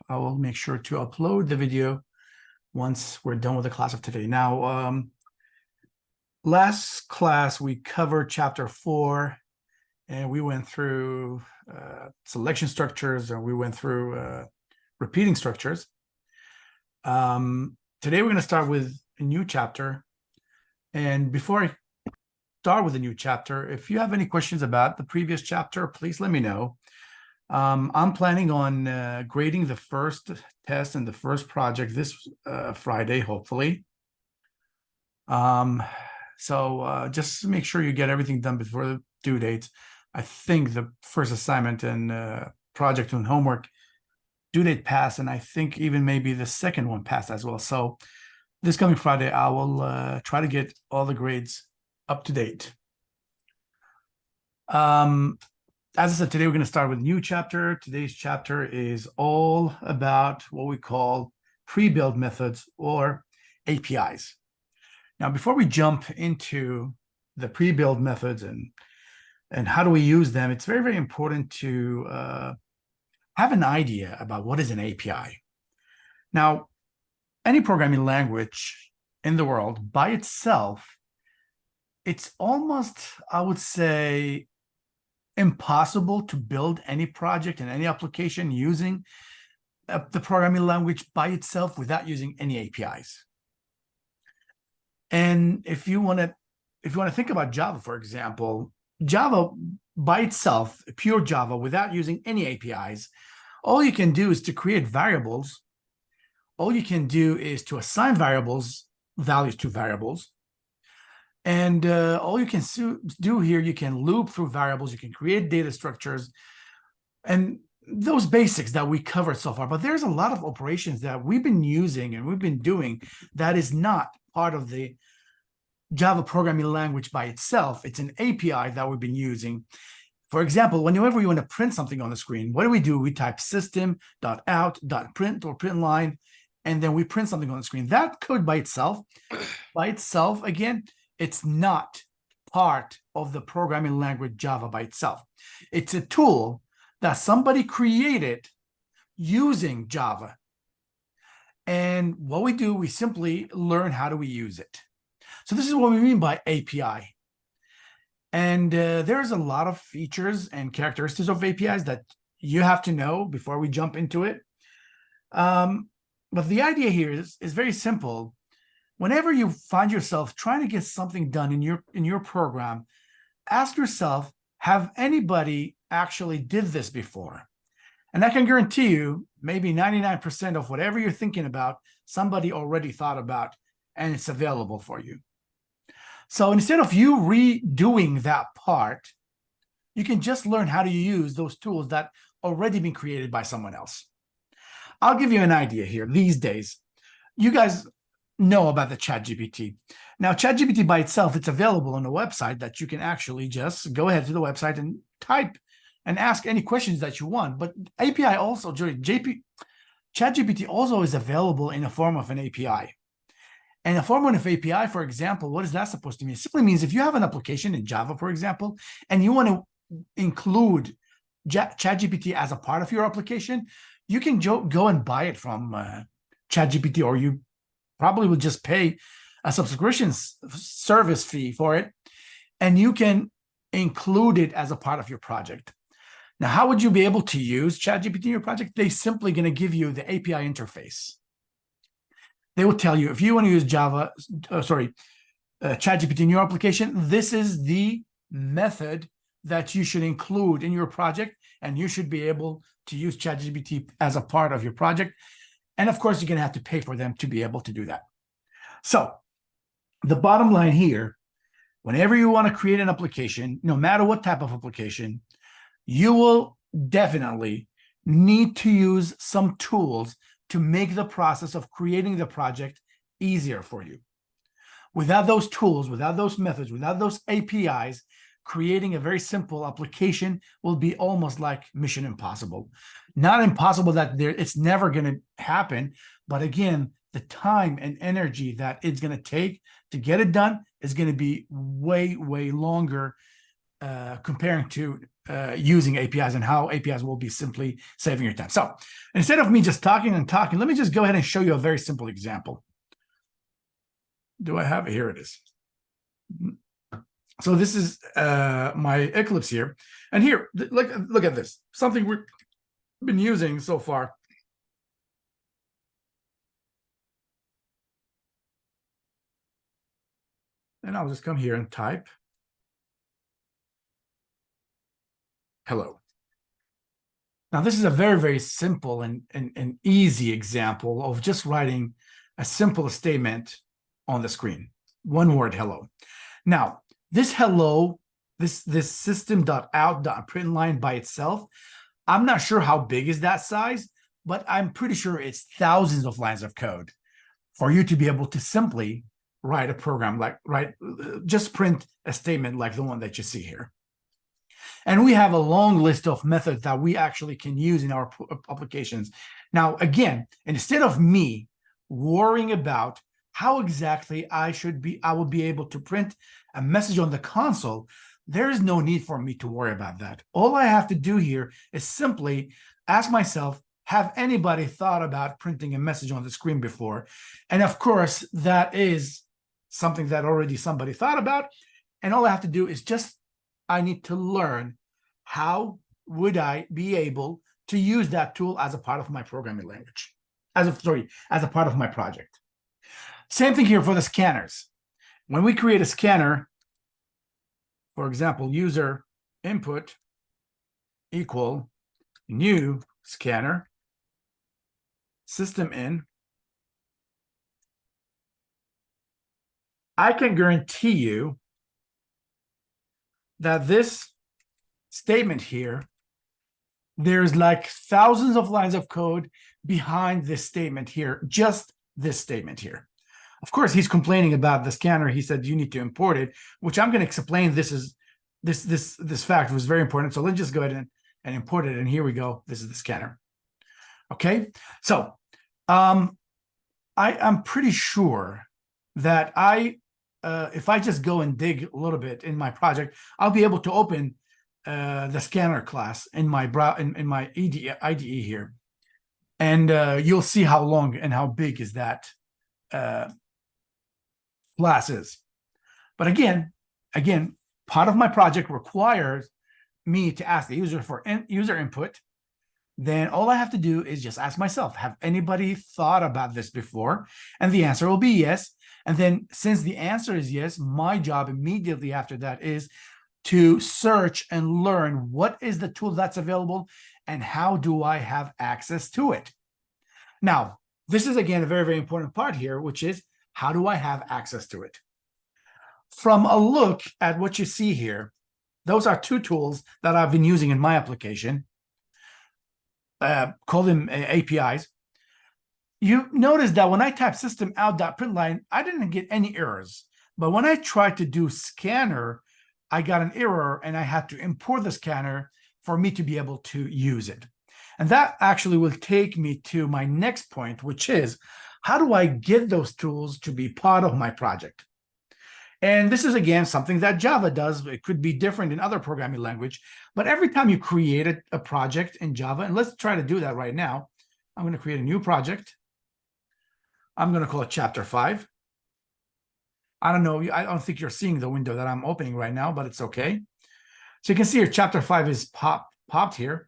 I will make sure to upload the video once we're done with the class of today. Now, last class we covered chapter 4, and we went through selection structures, and we went through repeating structures. Today we're going to start with a new chapter. And before I start with a new chapter, if you have any questions about the previous chapter, please let me know. I'm planning on grading the first test and the first project this Friday, hopefully. So just make sure you get everything done before the due date. I think the first assignment and project and homework due date passed, and I think even maybe the second one passed as well. So this coming Friday, I will try to get all the grades up to date. As I said, today we're going to start with a new chapter. Today's chapter is all about what we call pre-build methods or APIs. Now, before we jump into the pre-build methods and how do we use them, it's very, very important to have an idea about what is an API. Now, any programming language in the world by itself, it's almost, I would say, impossible to build any project and any application using the programming language by itself without using any APIs. And if you want to think about Java, for example, Java by itself, pure Java, without using any APIs, all you can do is to create variables. All you can do is to assign values to variables. And all you can do here, you can loop through variables, you can create data structures, and those basics that we covered so far. But there's a lot of operations that we've been using and we've been doing that is not part of the Java programming language by itself. It's an API that we've been using. For example, whenever you want to print something on the screen, what do? We type system.out.print or print line, and then we print something on the screen. That code by itself, again, it's not part of the programming language Java by itself. It's a tool that somebody created using Java. And what we do, we simply learn how do we use it. So this is what we mean by API. And there's a lot of features and characteristics of APIs that you have to know before we jump into it. But the idea here is very simple. Whenever you find yourself trying to get something done in your program, ask yourself, have anybody actually did this before? And I can guarantee you, maybe 99% of whatever you're thinking about, somebody already thought about, and it's available for you. So instead of you redoing that part, you can just learn how to use those tools that already been created by someone else. I'll give you an idea here. These days, you guys know about the ChatGPT. Now, ChatGPT by itself, it's available on a website that you can actually just go ahead to the website and type and ask any questions that you want. But API also, ChatGPT also is available in the form of an API. And a form of API, for example, what is that supposed to mean? It simply means if you have an application in Java, for example, and you want to include ChatGPT as a part of your application, you can go and buy it from ChatGPT, or you probably will just pay a subscription service fee for it, and you can include it as a part of your project. Now, how would you be able to use ChatGPT in your project? They're simply going to give you the API interface. They will tell you if you want to use ChatGPT in your application, this is the method that you should include in your project, and you should be able to use ChatGPT as a part of your project. And of course, you're going to have to pay for them to be able to do that. So the bottom line here, whenever you want to create an application, no matter what type of application, you will definitely need to use some tools to make the process of creating the project easier for you. Without those tools, without those methods, without those APIs, creating a very simple application will be almost like mission impossible. Not impossible that it's never going to happen, but again, the time and energy that it's going to take to get it done is going to be way, way longer comparing to using APIs and how APIs will be simply saving your time. So instead of me just talking and talking, let me just go ahead and show you a very simple example. Do I have it? Here it is. So this is my Eclipse here. And here, look at this. Something we've been using so far. And I'll just come here and type hello. Now, this is a very, very simple and easy example of just writing a simple statement on the screen. One word, hello. Now, this hello, this system.out.println by itself, I'm not sure how big is that size, but I'm pretty sure it's thousands of lines of code for you to be able to simply write a program just print a statement like the one that you see here. And we have a long list of methods that we actually can use in our applications. Now, again, instead of me worrying about how exactly I will be able to print a message on the console, there is no need for me to worry about that. All I have to do here is simply ask myself, have anybody thought about printing a message on the screen before? And of course, that is something that already somebody thought about. And all I have to do is I need to learn how would I be able to use that tool as a part of my programming language, as a part of my project. Same thing here for the scanners. When we create a scanner, for example, user input equal new scanner, system in, I can guarantee you that this statement here, there's like thousands of lines of code behind this statement here, just this statement here. Of course, he's complaining about the scanner. He said you need to import it, which I'm going to explain. This fact was very important. So let's just go ahead and import it. And here we go. This is the scanner. Okay. So I'm pretty sure that if I just go and dig a little bit in my project, I'll be able to open the scanner class in my IDE here, and you'll see how long and how big is that class is. But again, part of my project requires me to ask the user for user input. Then all I have to do is just ask myself, have anybody thought about this before? And the answer will be yes. And then since the answer is yes, my job immediately after that is to search and learn what is the tool that's available and how do I have access to it. Now, this is again a very, very important part here, which is how do I have access to it? From a look at what you see here, those are two tools that I've been using in my application. Call them APIs. You notice that when I type system out.println, I didn't get any errors. But when I tried to do scanner, I got an error and I had to import the scanner for me to be able to use it. And that actually will take me to my next point, which is how do I get those tools to be part of my project? And this is, again, something that Java does. It could be different in other programming language, but every time you create a project in Java, and let's try to do that right now. I'm going to create a new project. I'm going to call it chapter 5. I don't know. I don't think you're seeing the window that I'm opening right now, but it's okay. So you can see here, chapter 5 is popped here.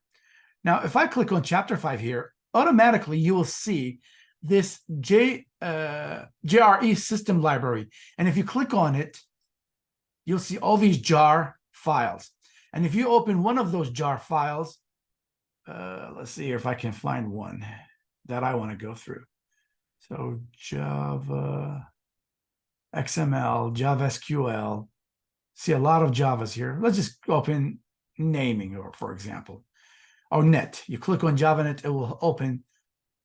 Now, if I click on chapter 5 here, automatically you will see this JRE system library. And if you click on it, you'll see all these jar files. And if you open one of those jar files, let's see if I can find one that I want to go through. So Java, XML, Java SQL, see a lot of Javas here. Let's just open naming, or for example, or net. You click on JavaNet, it will open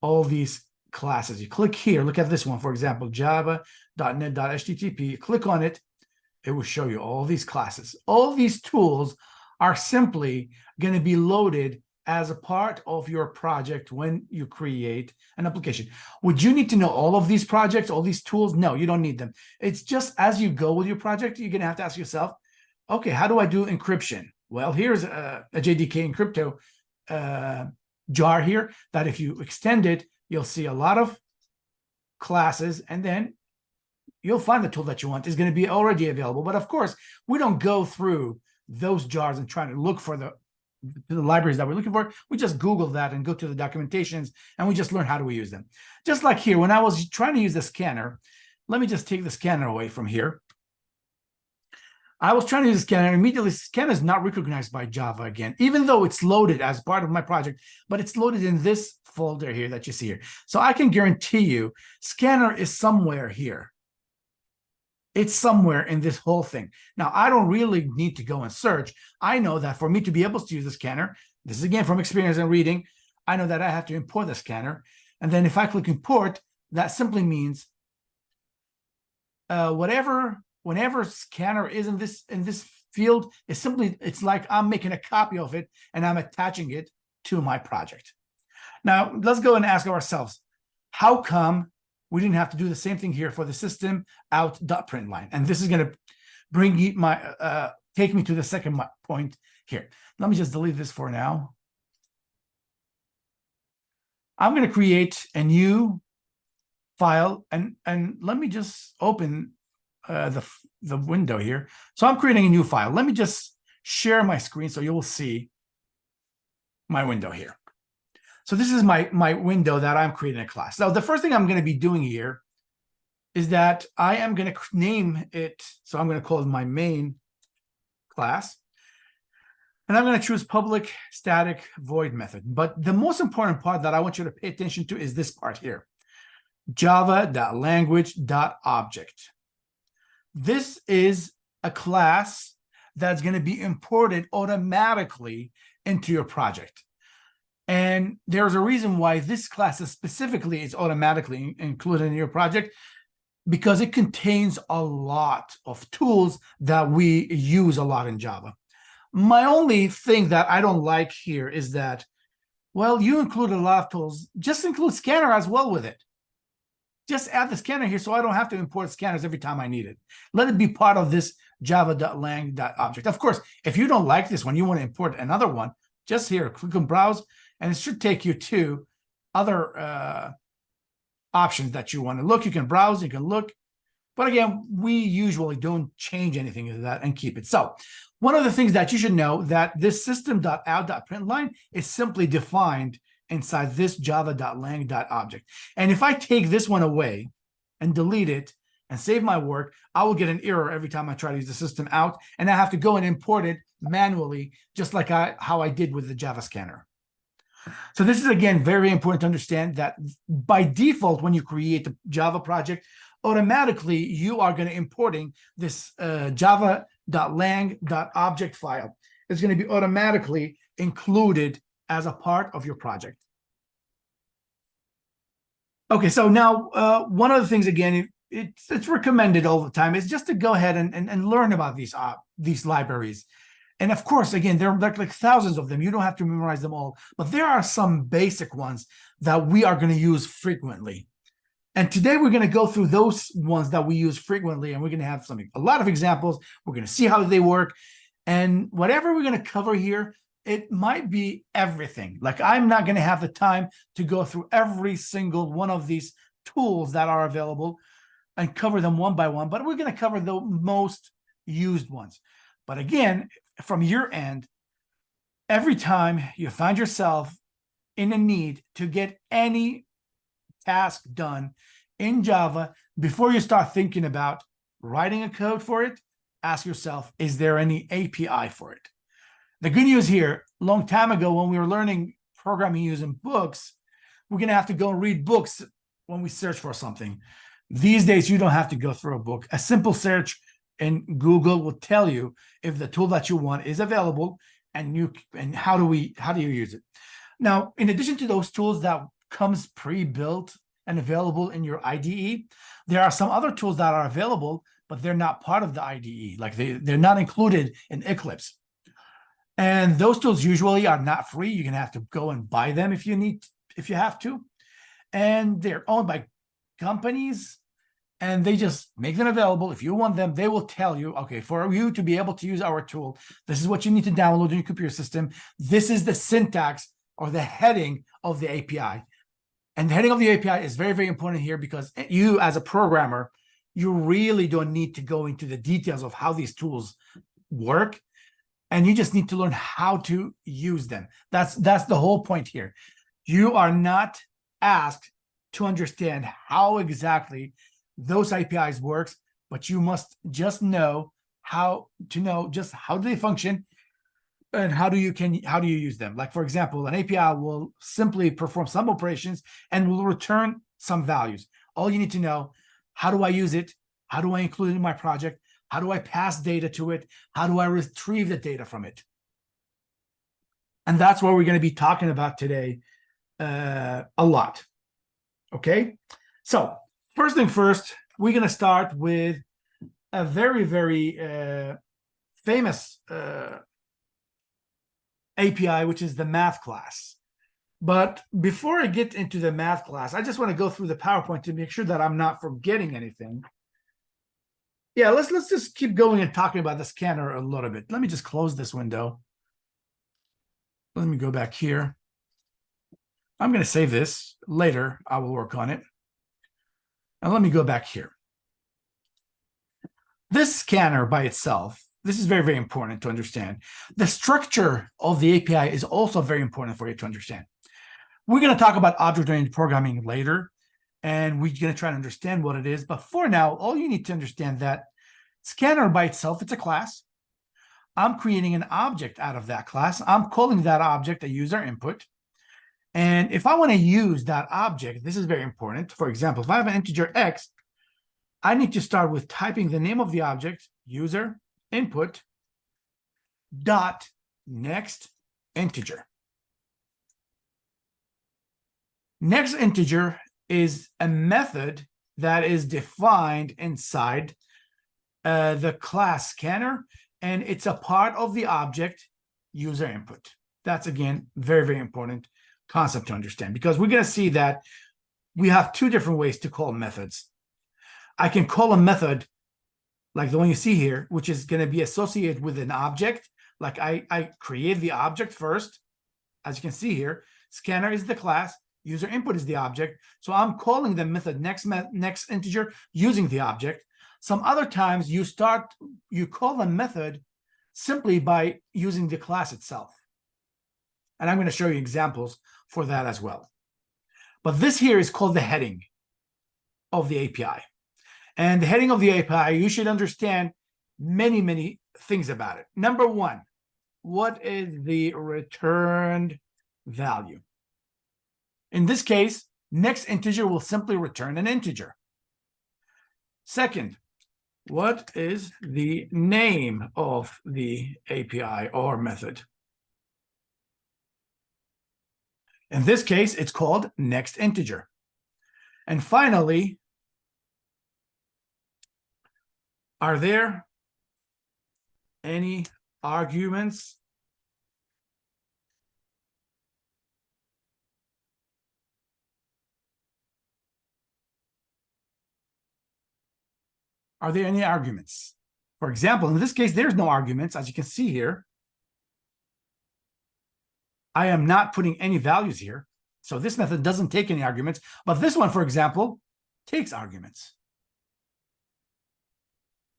all these classes. You click here, look at this one, for example, java.net.http. You click on it, it will show you all these classes. All these tools are simply going to be loaded as a part of your project when you create an application. Would you need to know all of these projects, all these tools? No, you don't need them. It's just as you go with your project, you're going to have to ask yourself, okay, how do I do encryption? Well, here's a JDK in crypto jar here that if you extend it, you'll see a lot of classes, and then you'll find the tool that you want is going to be already available. But of course, we don't go through those jars and try to look for the libraries that we're looking for. We just Google that and go to the documentations, and we just learn how do we use them. Just like here, when I was trying to use the scanner, let me just take the scanner away from here. I was trying to use the scanner, and immediately scanner is not recognized by Java again, even though it's loaded as part of my project, but it's loaded in this folder here that you see here. So I can guarantee you scanner is somewhere here. It's somewhere in this whole thing. Now, I don't really need to go and search. I know that for me to be able to use the scanner, this is again from experience and reading, I know that I have to import the scanner. And then if I click import, that simply means whenever scanner is in this field, it's like I'm making a copy of it and I'm attaching it to my project. Now, let's go and ask ourselves, how come we didn't have to do the same thing here for the system out.println? And this is going to bring take me to the second point here. Let me just delete this for now. I'm going to create a new file, and let me just open the window here. So I'm creating a new file. Let me just share my screen so you will see my window here. So this is my window that I'm creating a class. Now, the first thing I'm going to be doing here is that I am going to name it. So I'm going to call it my main class. And I'm going to choose public static void method. But the most important part that I want you to pay attention to is this part here. Java.language.object. This is a class that's going to be imported automatically into your project. And there's a reason why this class specifically is automatically included in your project, because it contains a lot of tools that we use a lot in Java. My only thing that I don't like here is that, well, you include a lot of tools. Just include scanner as well with it. Just add the scanner here so I don't have to import scanners every time I need it. Let it be part of this java.lang.object. Of course, if you don't like this one, you want to import another one, just here, click on browse, and it should take you to other options that you want to look. You can browse, you can look. But again, we usually don't change anything to that and keep it. So one of the things that you should know that this system.out.println is simply defined inside this java.lang.object. And if I take this one away and delete it and save my work, I will get an error every time I try to use the system out, and I have to go and import it manually, just like how I did with the Java scanner. So this is, again, very important to understand that by default, when you create the Java project, automatically you are going to importing this java.lang.object file. It's going to be automatically included as a part of your project. Okay, so now one of the things, again, it's recommended all the time is just to go ahead and learn about these libraries. And of course, again, there are like thousands of them. You don't have to memorize them all, but there are some basic ones that we are going to use frequently. And today we're going to go through those ones that we use frequently, and we're going to have a lot of examples. We're going to see how they work. And whatever we're going to cover here, it might be everything. Like, I'm not going to have the time to go through every single one of these tools that are available and cover them one by one, but we're going to cover the most used ones. But again, from your end, every time you find yourself in a need to get any task done in Java, before you start thinking about writing a code for it, ask yourself, is there any API for it? The good news here, a long time ago when we were learning programming using books, we're going to have to go and read books when we search for something. These days, you don't have to go through a book. A simple search in Google will tell you if the tool that you want is available and how do you use it. Now, in addition to those tools that comes pre-built and available in your IDE, there are some other tools that are available, but they're not part of the IDE. Like they're not included in Eclipse. And those tools usually are not free. You're gonna have to go and buy them if you have to. And they're owned by companies. and they just make them available. If you want them, they will tell you, okay, for you to be able to use our tool, this is what you need to download in your computer system. This is the syntax or the heading of the API. And the heading of the API is very, very important here, because you as a programmer, you really don't need to go into the details of how these tools work. And you just need to learn how to use them. That's the whole point here. You are not asked to understand how exactly those APIs works, but you must just know how just how do they function and how do you use them. Like, for example, an API will simply perform some operations and will return some values. All you need to know, how do I use it? How do I include it in my project? How do I pass data to it? How do I retrieve the data from it? And that's what we're going to be talking about today a lot. Okay, so first thing first, we're going to start with a very, very famous API, which is the math class. But before I get into the math class, I just want to go through the PowerPoint to make sure that I'm not forgetting anything. Yeah, let's just keep going and talking about the scanner a little bit. Let me just close this window. Let me go back here. I'm going to save this. Later, I will work on it. And let me go back here. This scanner by itself, this is very, very important to understand. The structure of the API is also very important for you to understand. We're going to talk about object-oriented programming later, and we're going to try to understand what it is. But for now, all you need to understand that scanner by itself, it's a class. I'm creating an object out of that class. I'm calling that object a user input. And if I want to use that object, this is very important. For example, if I have an integer x, I need to start with typing the name of the object, user input dot next integer. Next integer is a method that is defined inside the class scanner, and it's a part of the object user input. That's, again, very, very important concept to understand, because we're going to see that we have two different ways to call methods. I can call a method like the one you see here, which is going to be associated with an object. Like I create the object first. As you can see here, scanner is the class, user input is the object. So I'm calling the method next integer using the object. Some other times you call the method simply by using the class itself. And I'm going to show you examples for that as well. But this here is called the heading of the API. And the heading of the API, you should understand many, many things about it. Number one, what is the returned value? In this case, next integer will simply return an integer. Second, what is the name of the API or method? In this case, it's called next integer. And finally, are there any arguments? Are there any arguments? For example, in this case, there's no arguments, as you can see here. I am not putting any values here. So this method doesn't take any arguments, but this one, for example, takes arguments.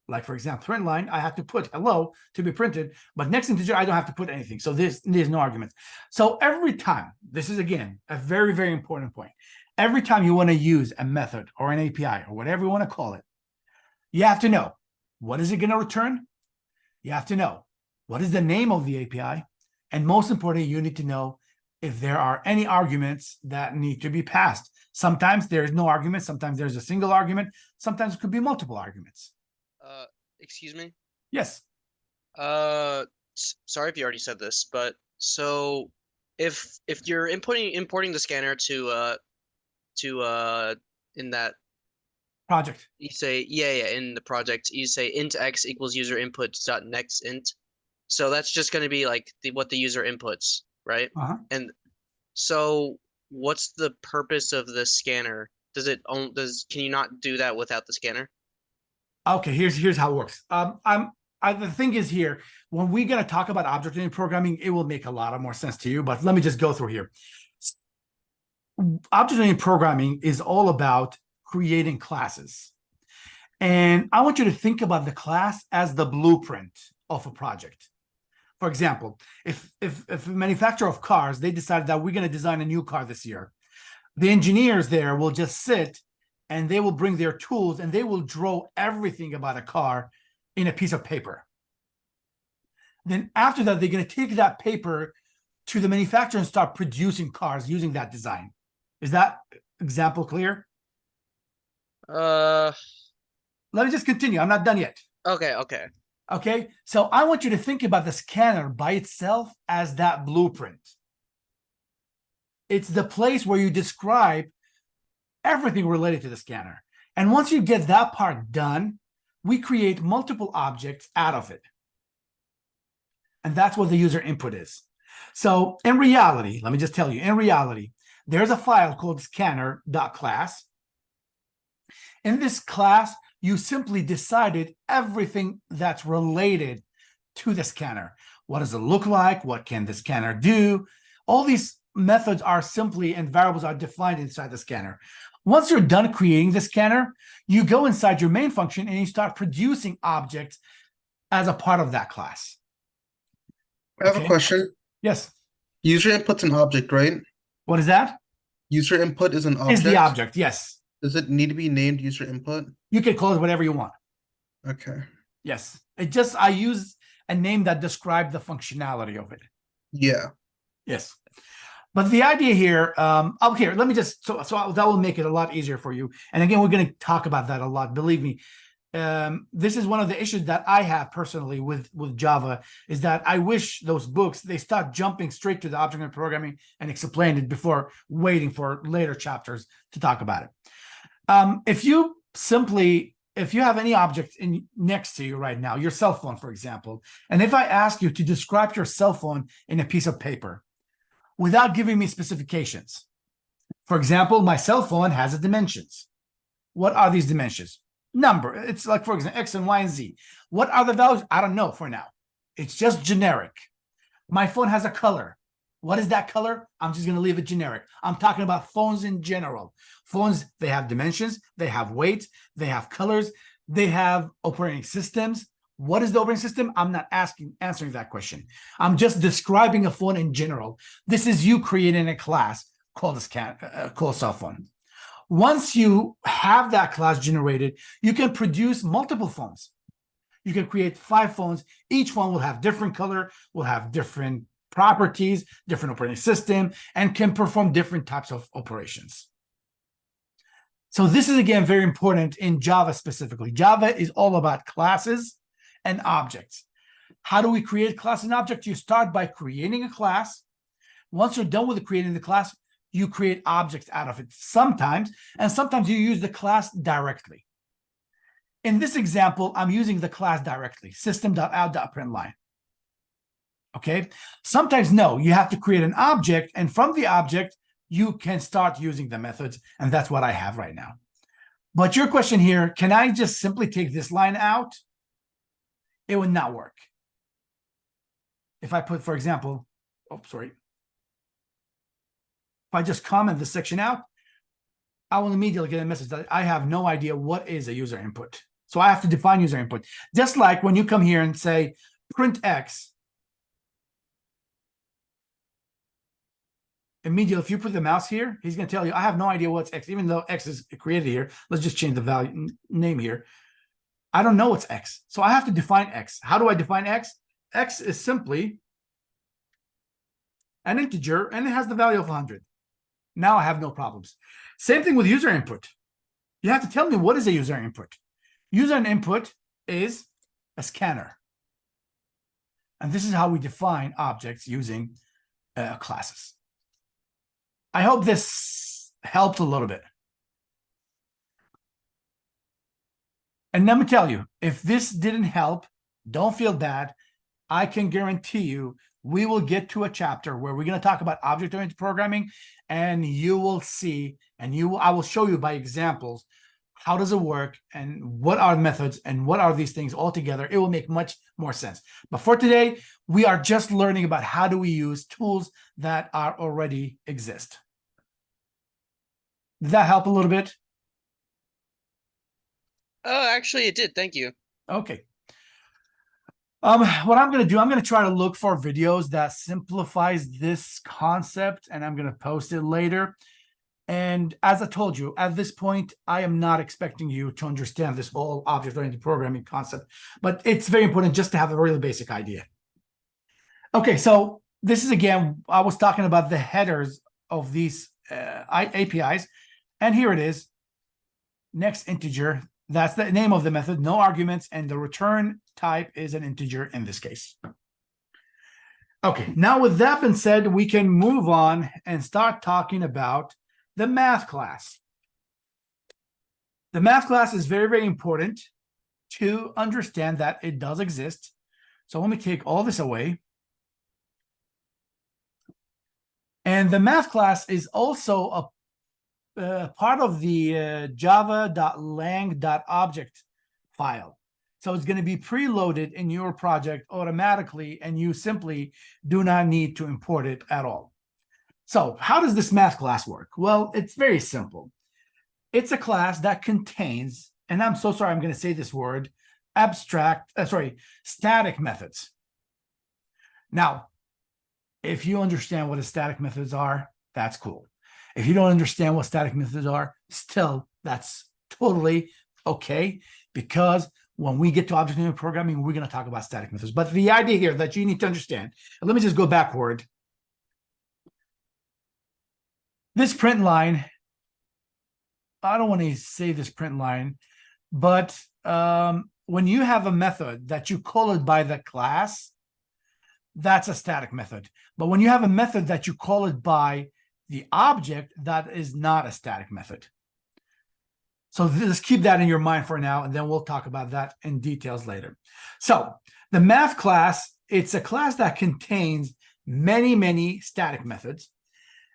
Like, for example, print line, I have to put hello to be printed, but next integer, I don't have to put anything. So there's no arguments. So every time, this is, again, a very, very important point. Every time you want to use a method or an API or whatever you want to call it, you have to know, what is it going to return? You have to know, what is the name of the API? And most importantly, you need to know if there are any arguments that need to be passed. Sometimes there is no argument. Sometimes there's a single argument. Sometimes it could be multiple arguments. Excuse me? Yes. Sorry if you already said this, but so if you're importing the scanner to in that Project. you say in the project you say int x equals user input dot next int. So that's just going to be like what the user inputs, right? Uh-huh. And so what's the purpose of the scanner? Can you not do that without the scanner? Okay, here's how it works. The thing is here, when we're gonna talk about object-oriented programming, it will make a lot of more sense to you. But let me just go through here. Object-oriented programming is all about creating classes, and I want you to think about the class as the blueprint of a project. For example, if a manufacturer of cars, they decided that we're going to design a new car this year, the engineers there will just sit and they will bring their tools and they will draw everything about a car in a piece of paper. Then after that, they're going to take that paper to the manufacturer and start producing cars using that design. Is that example clear? Uh, Let me just continue. I'm not done yet. okay, okay. Okay, so I want you to think about the scanner by itself as that blueprint. It's the place where you describe everything related to the scanner. And once you get that part done, we create multiple objects out of it. And that's what the user input is. So in reality, let me just tell you, in reality, there's a file called scanner.class. In this class, you simply decided everything that's related to the scanner. What does it look like? What can the scanner do? All these methods are simply and variables are defined inside the scanner. Once you're done creating the scanner, you go inside your main function and you start producing objects as a part of that class. I have a question. Yes. User input's an object, right? What is that? User input is an object. Is the object, yes. Does it need to be named user input? You can call it whatever you want. Okay. Yes. I use a name that describes the functionality of it. Yeah. Yes. But the idea here, okay, let me just, so that will make it a lot easier for you. And again, we're going to talk about that a lot. Believe me, this is one of the issues that I have personally with Java, is that I wish those books, they start jumping straight to the object-oriented programming and explain it before waiting for later chapters to talk about it. If you have any object next to you right now, your cell phone, for example, and if I ask you to describe your cell phone in a piece of paper without giving me specifications, for example, my cell phone has a dimensions. What are these dimensions? Number. It's like, for example, X and Y and Z. What are the values? I don't know for now. It's just generic. My phone has a color. What is that color? I'm just going to leave it generic. I'm talking about phones in general. Phones, they have dimensions, they have weight, they have colors, they have operating systems. What is the operating system? I'm not answering that question. I'm just describing a phone in general. This is you creating a class called called cell phone. Once you have that class generated, you can produce multiple phones. You can create 5 phones. Each phone will have different color, will have different properties, different operating system, and can perform different types of operations. So this is, again, very important in Java specifically. Java is all about classes and objects. How do we create class and object? You start by creating a class. Once you're done with creating the class, you create objects out of it sometimes, and sometimes you use the class directly. In this example, I'm using the class directly, system.out.println. Okay, sometimes no, you have to create an object, and from the object, you can start using the methods, and that's what I have right now. But your question here, can I just simply take this line out? It would not work. If I put, for example, if I just comment this section out, I will immediately get a message that I have no idea what is a user input. So I have to define user input. Just like when you come here and say print X, immediately, if you put the mouse here, he's going to tell you, I have no idea what's X, even though X is created here. Let's just change the value name here. I don't know what's X. So I have to define X. How do I define X? X is simply an integer, and it has the value of 100. Now I have no problems. Same thing with user input. You have to tell me, what is a user input? User input is a scanner. And this is how we define objects using classes. I hope this helped a little bit. And let me tell you, if this didn't help, don't feel bad. I can guarantee you we will get to a chapter where we're going to talk about object-oriented programming, and you will see, and I will show you by examples how does it work and what are methods and what are these things all together. It will make much more sense. But for today, we are just learning about how do we use tools that are already exist. Did that help a little bit? Oh, actually it did. Thank you. Okay. What I'm going to do, I'm going to try to look for videos that simplifies this concept, and I'm going to post it later. And as I told you, at this point, I am not expecting you to understand this whole object-oriented programming concept, but it's very important just to have a really basic idea. Okay, so this is, again, I was talking about the headers of these APIs, and here it is, next integer. That's the name of the method, no arguments, and the return type is an integer in this case. Okay, now with that being said, we can move on and start talking about the math class. The math class is very, very important to understand that it does exist. So let me take all this away. And the math class is also a part of the java.lang.object file. So it's going to be preloaded in your project automatically, and you simply do not need to import it at all. So how does this math class work? Well, it's very simple. It's a class that contains, and I'm so sorry I'm going to say this word, static methods. Now, if you understand what a static methods are, that's cool. If you don't understand what static methods are, still, that's totally okay, because when we get to object-oriented programming, we're going to talk about static methods. But the idea here that you need to understand, let me just go backward. This print line, I don't want to say this print line, but when you have a method that you call it by the class, that's a static method. But when you have a method that you call it by the object, that is not a static method. So just keep that in your mind for now, and then we'll talk about that in details later. So the math class, it's a class that contains many, many static methods.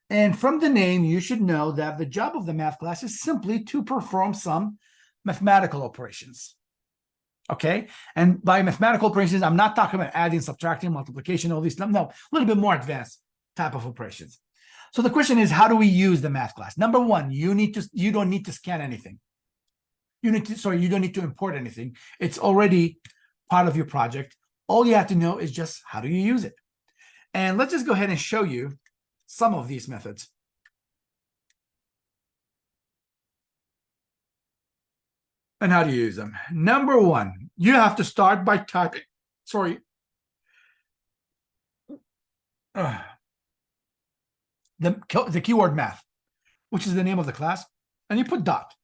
And from the name, you should know that the job of the math class is simply to perform some mathematical operations. Okay? And by mathematical operations, I'm not talking about adding, subtracting, multiplication, all these stuff. No, a little bit more advanced type of operations. So the question is, how do we use the math class? Number one, you don't need to scan anything. You don't need to import anything. It's already part of your project. All you have to know is just how do you use it. And let's just go ahead and show you some of these methods. And how do you use them? Number one, you have to start by typing, the keyword math, which is the name of the class, and you put dot.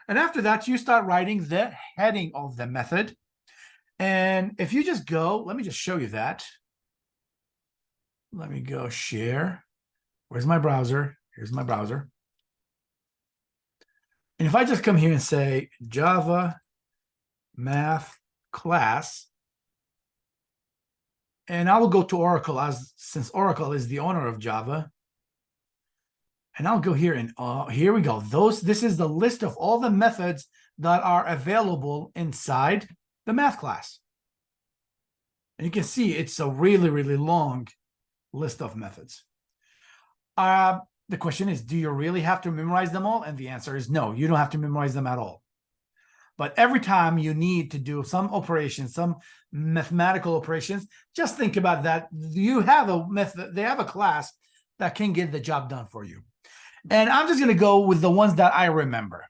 And after that, you start writing the heading of the method. And if you just go, let me just show you that. Let me go share. Where's my browser? Here's my browser. And if I just come here and say Java math class, and I will go to Oracle, since Oracle is the owner of Java. And I'll go here and here we go. This is the list of all the methods that are available inside the math class. And you can see it's a really, really long list of methods. The question is, do you really have to memorize them all? And the answer is no, you don't have to memorize them at all. But every time you need to do some operations, some mathematical operations, just think about that. You have a method, they have a class that can get the job done for you. And I'm just going to go with the ones that I remember.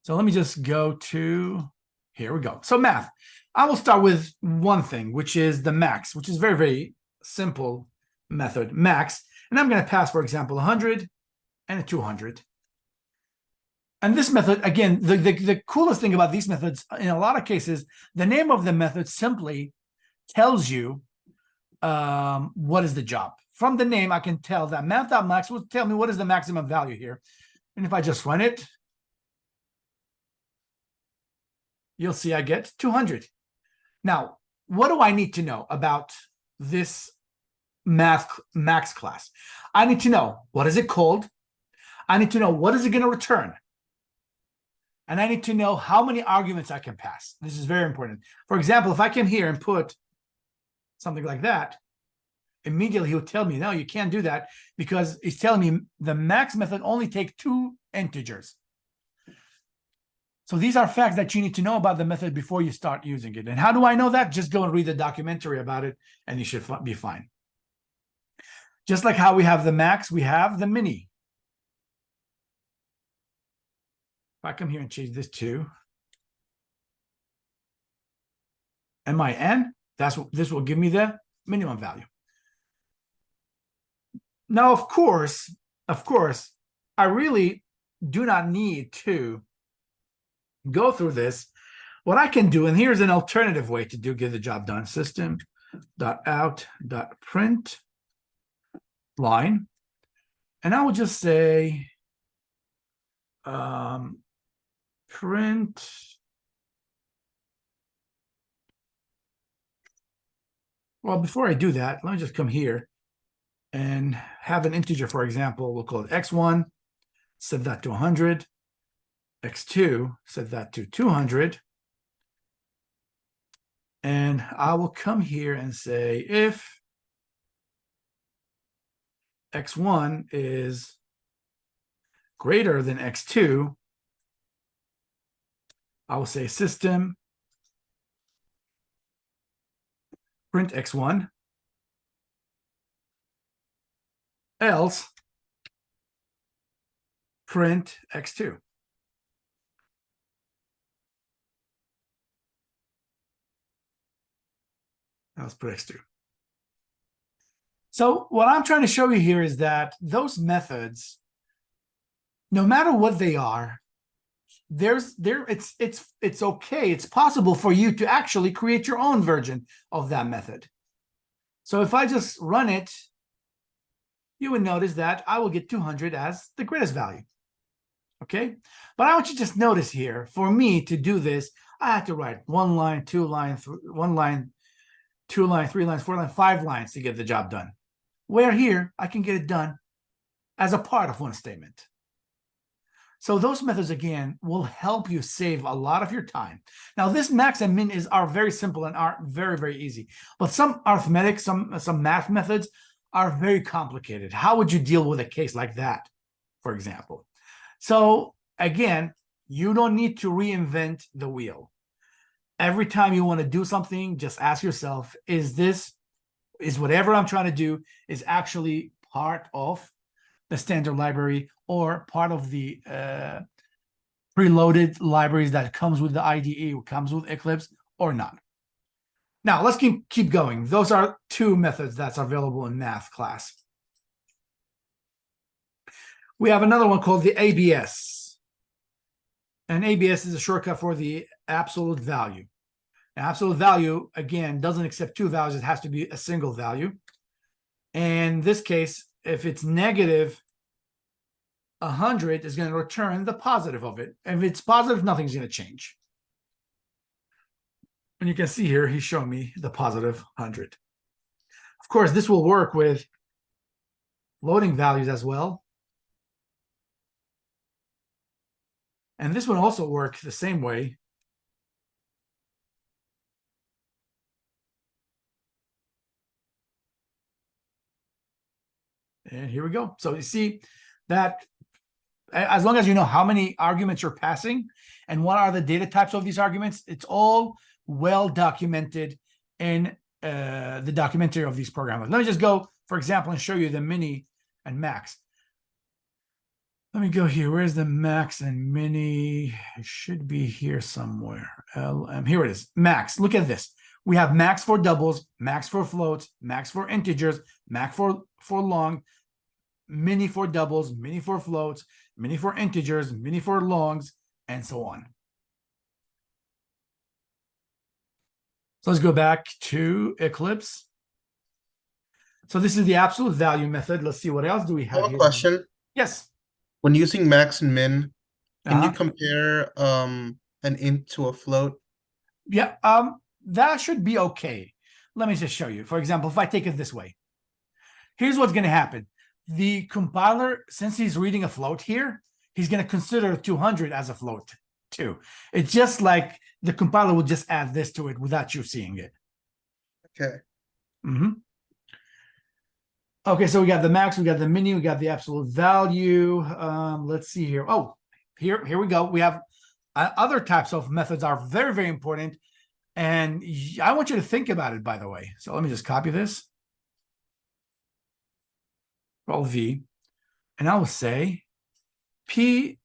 So let me just go to, here we go. So math, I will start with one thing, which is the max, which is very, very simple method, max. And I'm going to pass, for example, 100 and a 200. And this method, again, the coolest thing about these methods, in a lot of cases, the name of the method simply tells you what is the job. From the name, I can tell that math.max will tell me what is the maximum value here. And if I just run it, you'll see I get 200. Now, what do I need to know about this max class? I need to know, what is it called? I need to know, what is it going to return? And I need to know how many arguments I can pass. This is very important. For example, if I came here and put something like that, immediately he would tell me, no, you can't do that, because he's telling me the max method only takes 2 integers. So these are facts that you need to know about the method before you start using it. And how do I know that? Just go and read the documentary about it, and you should be fine. Just like how we have the max, we have the mini. If I come here and change this to min, this will give me the minimum value. Now, of course, I really do not need to go through this. What I can do, and here's an alternative way to get the job done: system.out.print line, and I will just say print well, before I do that, let me just come here and have an integer. For example, we'll call it x1, set that to 100, x2, set that to 200, and I will come here and say if x1 is greater than x2, I will say system print x1, else print x2. Let's put x2. So what I'm trying to show you here is that those methods, no matter what they are, it's okay. It's possible for you to actually create your own version of that method. So if I just run it, you would notice that I will get 200 as the greatest value. Okay, but I want you to just notice here, for me to do this, I have to write 1 line, 2 lines, 1 line, 2 lines, 3 lines, 4 lines, 5 lines to get the job done. Where here, I can get it done as a part of one statement. So those methods, again, will help you save a lot of your time. Now, this max and min are very simple and are very, very easy. But some arithmetic, some math methods are very complicated. How would you deal with a case like that, for example? So again, you don't need to reinvent the wheel. Every time you want to do something, just ask yourself, is whatever I'm trying to do is actually part of the standard library or part of the preloaded libraries that comes with the IDE, comes with Eclipse, or not? Now, let's keep going. Those are 2 methods that's available in math class. We have another one called the ABS. And ABS is a shortcut for the absolute value. Now, absolute value, again, doesn't accept 2 values. It has to be a single value. And in this case, if it's negative 100, is going to return the positive of it. If it's positive, nothing's going to change. And you can see here, he's showing me the positive 100. Of course, this will work with floating values as well. And this will also work the same way. And here we go. So you see that as long as you know how many arguments you're passing and what are the data types of these arguments, it's all well documented in the documentary of these programs. Let me just go, for example, and show you the mini and max. Let me go here. Where's the max and mini? It should be here somewhere. Here it is. Max. Look at this. We have max for doubles, max for floats, max for integers, max for long, mini for doubles, mini for floats, mini for integers, mini for longs, and so on. So let's go back to Eclipse. So this is the absolute value method. Let's see, what else do we I have have a here? question. Yes. When using max and min, can you Uh-huh. compare an int to a float? Yeah. that should be okay. Let me just show you. For example, if I take it this way, here's what's going to happen. The compiler, since he's reading a float here, he's going to consider 200 as a float too. It's just like the compiler will just add this to it without you seeing it. Okay. Okay, so we got the max, we got the mini, we got the absolute value. Let's see here. Oh, here we go. We have other types of methods are very, very important. And I want you to think about it, by the way. So let me just copy this. Control V. And I will say POW.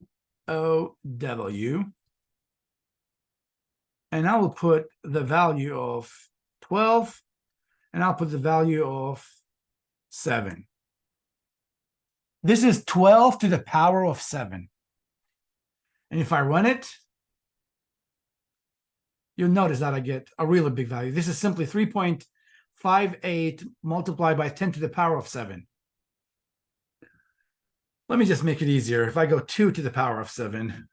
And I will put the value of 12. And I'll put the value of 7. This is 12 to the power of 7. And if I run it, you'll notice that I get a really big value. This is simply 3.58 multiplied by 10 to the power of 7. Let me just make it easier. If I go 2 to the power of 7,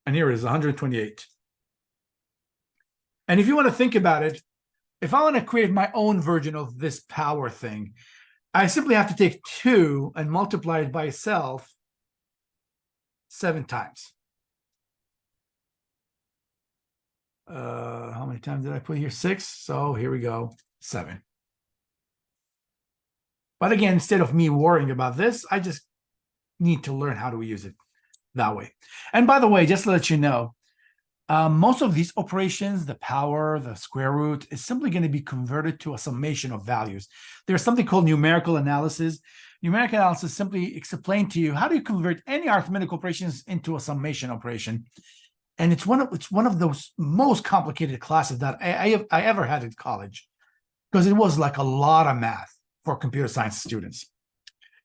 and here it is 128. And if you want to think about it, if I want to create my own version of this power thing, I simply have to take 2 and multiply it by itself 7 times. How many times did I put here? 6. So here we go, 7. But again, instead of me worrying about this, I just need to learn how to use it that way. And by the way, just to let you know, most of these operations, the power, the square root, is simply going to be converted to a summation of values. There's something called numerical analysis. Numerical analysis simply explains to you how do you convert any arithmetic operations into a summation operation. And it's one of those most complicated classes that I ever had in college, because it was like a lot of math for computer science students.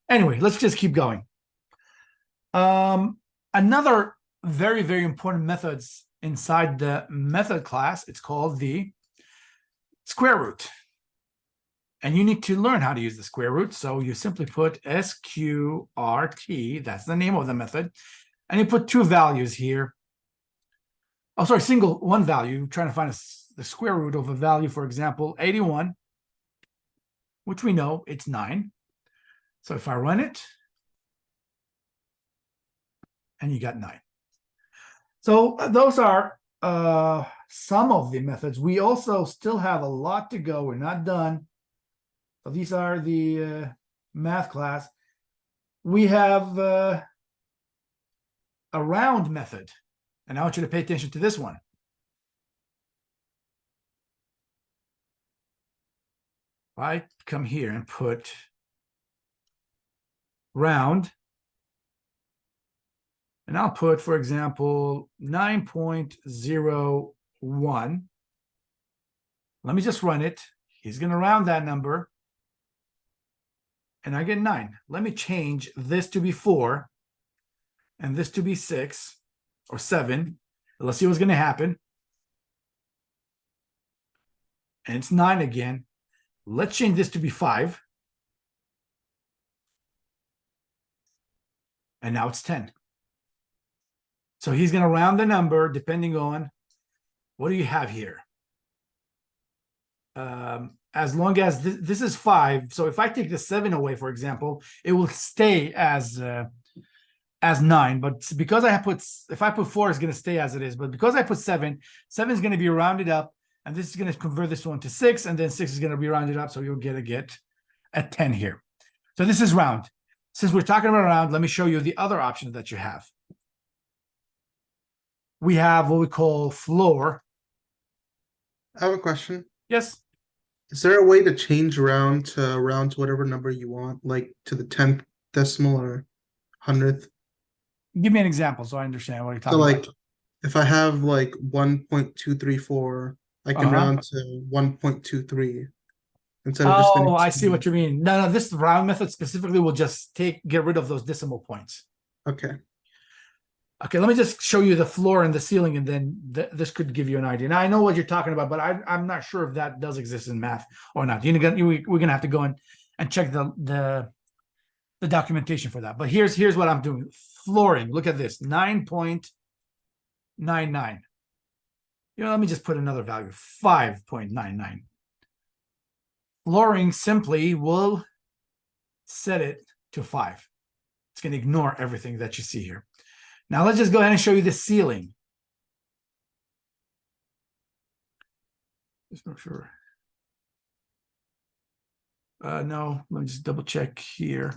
Anyway, let's just keep going. Another very, very important methods inside the method class, it's called the square root. And you need to learn how to use the square root. So you simply put SQRT, that's the name of the method, and you put 2 values here. Oh, sorry, one value. You're trying to find the square root of a value, for example, 81, which we know it's 9. So if I run it, and you got 9. So those are some of the methods. We also still have a lot to go. We're not done. So these are the math class. We have a round method. And I want you to pay attention to this one. If I come here and put round, and I'll put, for example, 9.01. Let me just run it. He's going to round that number. And I get 9. Let me change this to be 4 and this to be 6 or 7. Let's see what's going to happen. And it's 9 again. Let's change this to be 5. And now it's 10. So he's going to round the number depending on what do you have here. As long as this is 5. So if I take the 7 away, for example, it will stay as 9. But because if I put 4, it's going to stay as it is. But because I put 7, 7 is going to be rounded up. And this is going to convert this one to 6. And then 6 is going to be rounded up. So you'll get a 10 here. So this is round. Since we're talking about round, let me show you the other options that you have. We have what we call floor. I have a question. Yes. Is there a way to change round to whatever number you want, like to the 10th decimal or 100th? Give me an example so I understand what you're talking So like about. if I have like 1.234, I can round to 1.23 instead of just. Oh, I see what you mean. No, this round method specifically will just get rid of those decimal points. Okay. Okay, let me just show you the floor and the ceiling, and then this could give you an idea. Now, I know what you're talking about, but I'm not sure if that does exist in math or not. We're gonna have to go in and check the documentation for that. But here's what I'm doing. Flooring. Look at this. 9.01. 5.99. You know, let me just put another value, 5.99. Flooring simply will set it to 5. It's going to ignore everything that you see here. Now let's just go ahead and show you the ceiling. Just not sure. No, let me just double check here.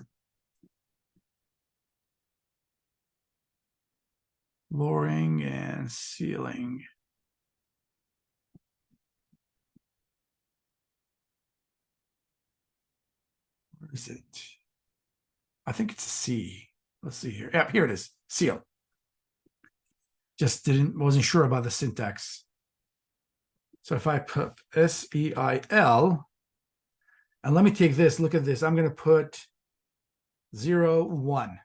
Flooring and ceiling. Where is it? I think it's a C. Let's see here. Yeah, here it is. Seal. Just wasn't sure about the syntax. So if I put SEIL, and let me take this, look at this. I'm going to put 0, 1.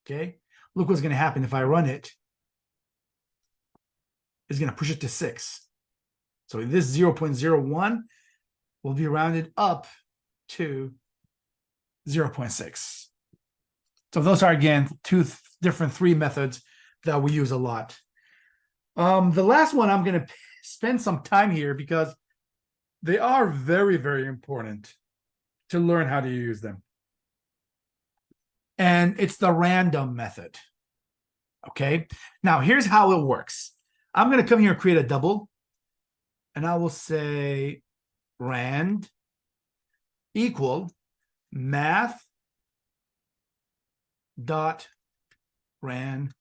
Okay. Look what's going to happen if I run it. It's going to push it to 6. So this 0.01 will be rounded up to 0.6. So those are, again, two different 3 methods that we use a lot. The last one, I'm going to spend some time here because they are very, very important to learn how to use them. And it's the random method. Okay. Now, here's how it works. I'm going to come here and create a double. And I will say rand equal math dot random.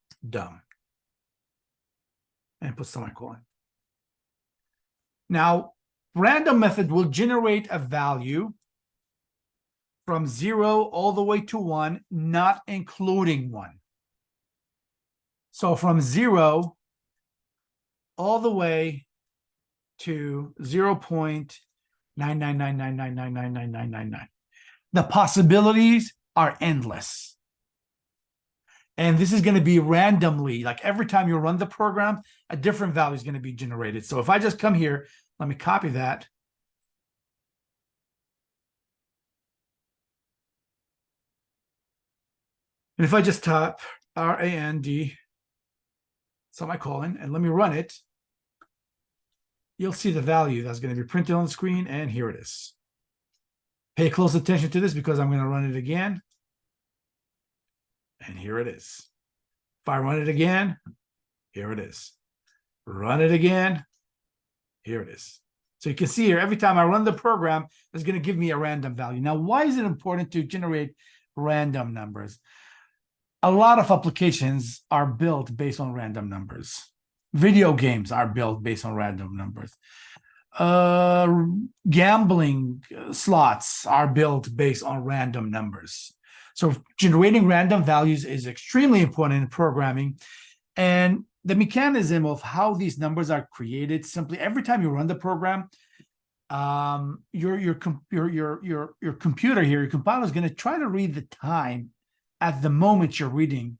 And put semicolon. Now, random method will generate a value from 0 all the way to 1, not including 1. So from 0 all the way to 0.99999999999. The possibilities are endless. And this is going to be randomly, like every time you run the program, a different value is going to be generated. So if I just come here, let me copy that. And if I just type RAND semicolon and let me run it, you'll see the value that's going to be printed on the screen, and here it is. Pay close attention to this because I'm going to run it again. And here it is. If I run it again, here it is. Run it again, here it is. So you can see here, every time I run the program, it's going to give me a random value. Now, why is it important to generate random numbers? A lot of applications are built based on random numbers. Video games are built based on random numbers. Gambling slots are built based on random numbers. So generating random values is extremely important in programming. And the mechanism of how these numbers are created, simply every time you run the program, your computer here, your compiler is going to try to read the time at the moment you're reading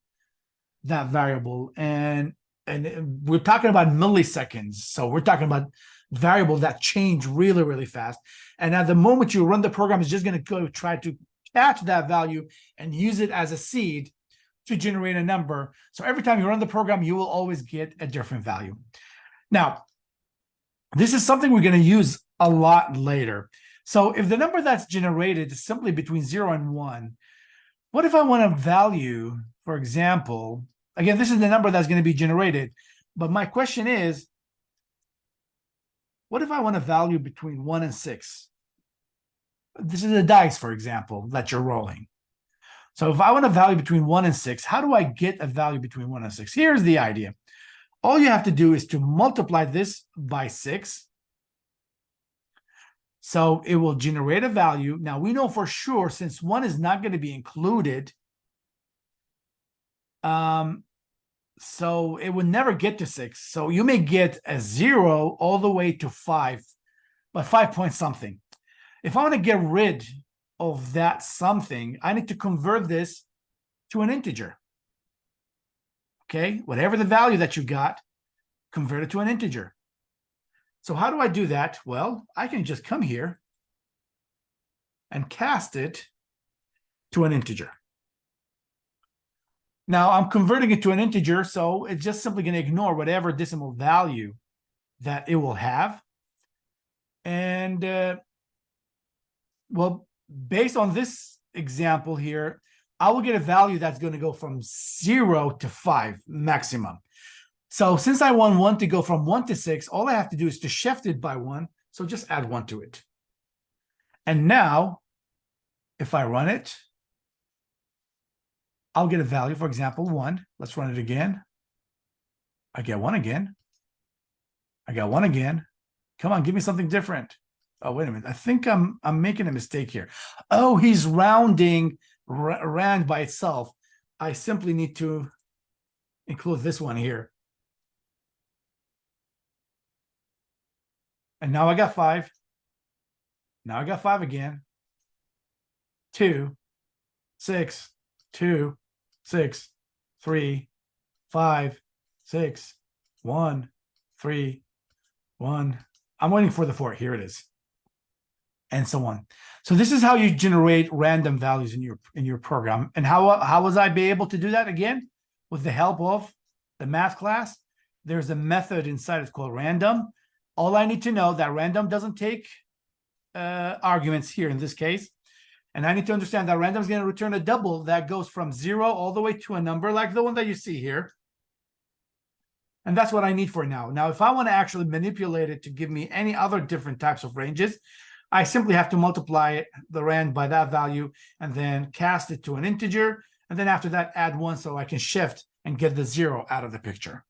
that variable. And we're talking about milliseconds. So we're talking about variables that change really, really fast. And at the moment you run the program, it's just going to go try to catch that value and use it as a seed to generate a number. So every time you run the program, you will always get a different value. Now, this is something we're going to use a lot later. So if the number that's generated is simply between 0 and 1, what if I want a value, for example, again, this is the number that's going to be generated, but my question is, what if I want a value between 1 and 6? This is a dice, for example, that you're rolling. So if I want a value between 1 and 6, how do I get a value between 1 and 6? Here's the idea. All you have to do is to multiply this by 6. So it will generate a value. Now we know for sure, since 1 is not going to be included, so it would never get to 6. So you may get a 0 all the way to 5, but 5 point something. If I want to get rid of that something, I need to convert this to an integer. Okay, whatever the value that you got, convert it to an integer. So how do I do that? Well, I can just come here and cast it to an integer. Now I'm converting it to an integer, so it's just simply going to ignore whatever decimal value that it will have. And well, based on this example here, I will get a value that's going to go from 0 to 5 maximum. So since I want 1 to go from 1 to 6, all I have to do is to shift it by 1. So just add 1 to it. And now, if I run it, I'll get a value, for example, 1. Let's run it again. I get 1 again. I got 1 again. Come on, give me something different. Oh, wait a minute. I think I'm making a mistake here. Oh, he's rounding rand by itself. I simply need to include this one here. And now I got 5. Now I got 5 again. 2, 6, 2, 6, 3, 5, 6, 1, 3, 1. I'm waiting for the 4. Here it is. And so on. So this is how you generate random values in your program. And how was I be able to do that again? With the help of the math class. There's a method inside, it's called random. All I need to know that random doesn't take arguments here in this case. And I need to understand that random is going to return a double that goes from 0 all the way to a number like the one that you see here. And that's what I need for now. Now, if I want to actually manipulate it to give me any other different types of ranges, I simply have to multiply the rand by that value and then cast it to an integer. And then after that, add 1 so I can shift and get the 0 out of the picture.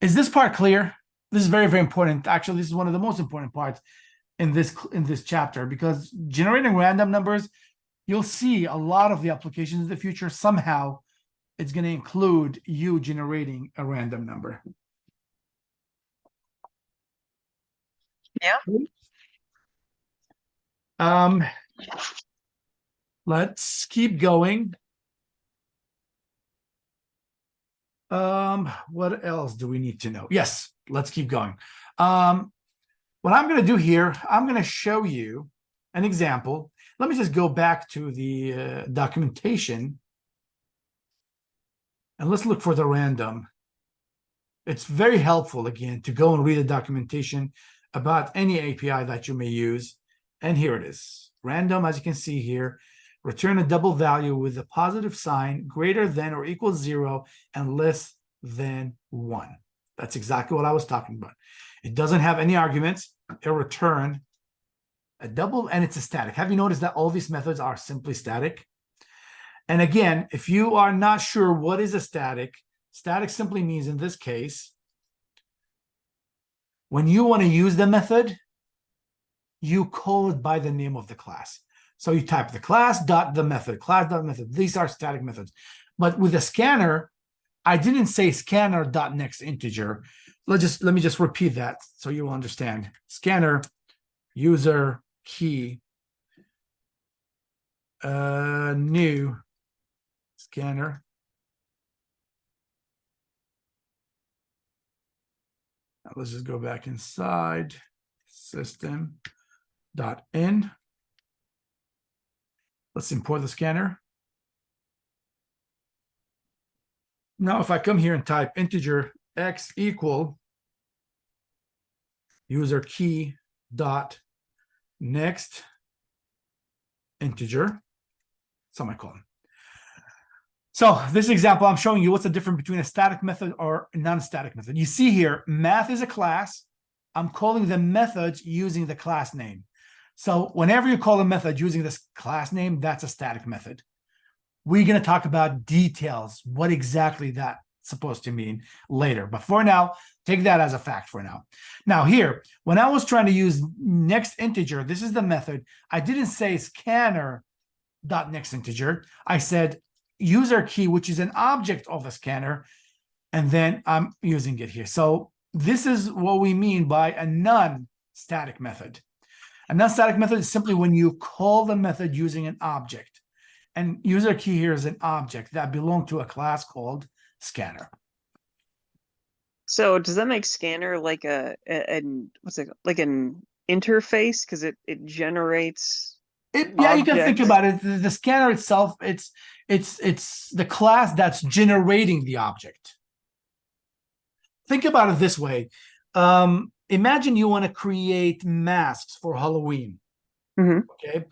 Is this part clear? This is very, very important. Actually, this is one of the most important parts in this chapter, because generating random numbers, you'll see a lot of the applications in the future. Somehow it's going to include you generating a random number. Yeah. Let's keep going. What else do we need to know? Yes, let's keep going. What I'm going to do here, I'm going to show you an example. Let me just go back to the documentation. And let's look for the random. It's very helpful, again, to go and read the documentation about any API that you may use. And here it is. Random, as you can see here, return a double value with a positive sign greater than or equals 0 and less than 1. That's exactly what I was talking about. It doesn't have any arguments. It'll return a double, and it's a static. Have you noticed that all these methods are simply static? And again, if you are not sure what is a static, static simply means, in this case, when you want to use the method, you call it by the name of the class. So you type the class dot the method, class dot method. These are static methods. But with a scanner, I didn't say scanner dot next integer. Let me just repeat that so you will understand. Scanner user key new scanner. Now let's just go back inside system.in. Let's import the scanner. Now, if I come here and type integer x equal user key dot next integer, semicolon. So this example, I'm showing you what's the difference between a static method or a non-static method. You see here, math is a class. I'm calling the methods using the class name. So whenever you call a method using this class name, that's a static method. We're going to talk about details, what exactly that's supposed to mean later. But for now, take that as a fact for now. Now here, when I was trying to use next integer, this is the method. I didn't say scanner dot next integer. I said user key, which is an object of a scanner, and then I'm using it here. So this is what we mean by a non-static method. A non-static method is simply when you call the method using an object. And user key here is an object that belongs to a class called scanner. So does that make scanner like what's it like an interface? Because it generates Yeah, you can think object. about it. The scanner itself, it's the class that's generating the object. Think about it this way. Imagine you want to create masks for Halloween. Mhm. Okay.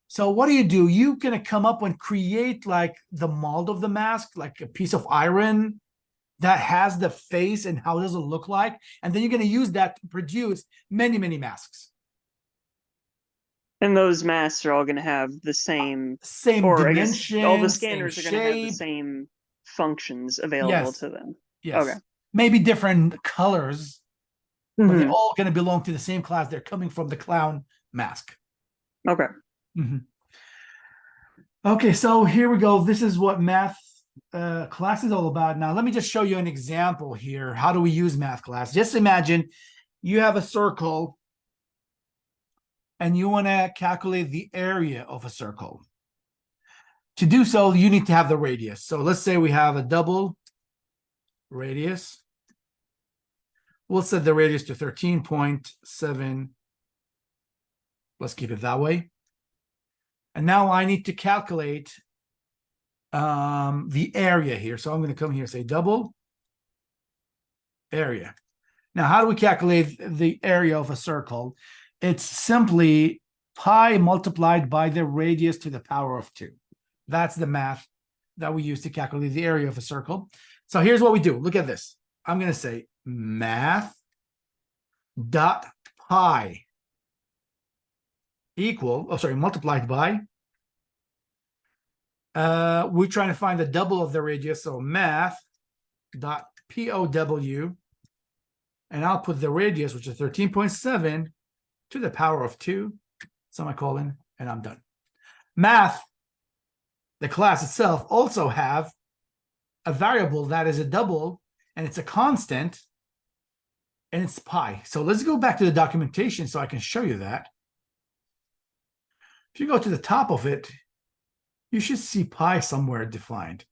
So what do? You're gonna come up and create like the mold of the mask, like a piece of iron that has the face and how does it look like, and then you're gonna use that to produce many, many masks. And those masks are all going to have the same, Same or I guess all the dimension, same scanners are going to have the shape. same functions available Yes. to them. Yes. Okay. Maybe different colors, but they're Mhm. all going to belong to the same class. They're coming from the clown mask. Okay. Okay, so here we go. This is what math class is all about. Now, let me just show you an example here. How do we use math class? Just imagine you have a circle and you want to calculate the area of a circle. To do so, you need to have the radius. So let's say we have a double radius. We'll set the radius to 13.7. Let's keep it that way. And now I need to calculate the area here. So I'm going to come here and say double area. Now, how do we calculate the area of a circle? It's simply pi multiplied by the radius to the power of 2. That's the math that we use to calculate the area of a circle. So here's what we do. Look at this. I'm going to say math dot pi multiplied by, we're trying to find the double of the radius, so math dot POW, and I'll put the radius, which is 13.7, to the power of 2, semicolon, and I'm done. Math, the class itself, also have a variable that is a double, and it's a constant, and it's pi. So let's go back to the documentation so I can show you that. If you go to the top of it, you should see pi somewhere defined.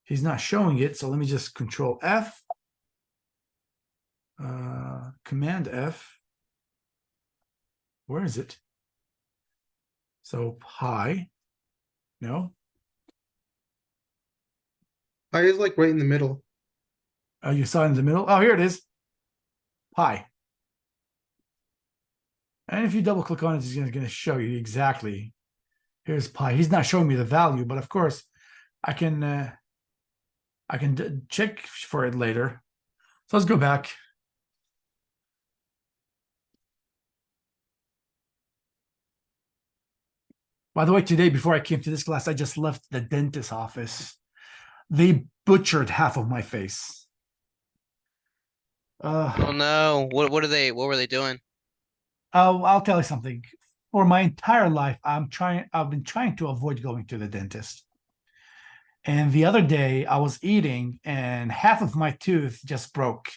He's not showing it, so let me just Control F, Command F. Where is it? So pi, no. Pi is like right in the middle. Oh, you saw it in the middle? Oh, here it is. Pi. And if you double click on it, it's going to show you exactly. Here's pi. He's not showing me the value, but of course, I can check for it later. So let's go back. By the way, today, before I came to this class, I just left the dentist's office. They butchered half of my face. Oh no, what were they doing? I'll tell you something. For my entire life, I've been trying to avoid going to the dentist. And the other day I was eating and half of my tooth just broke.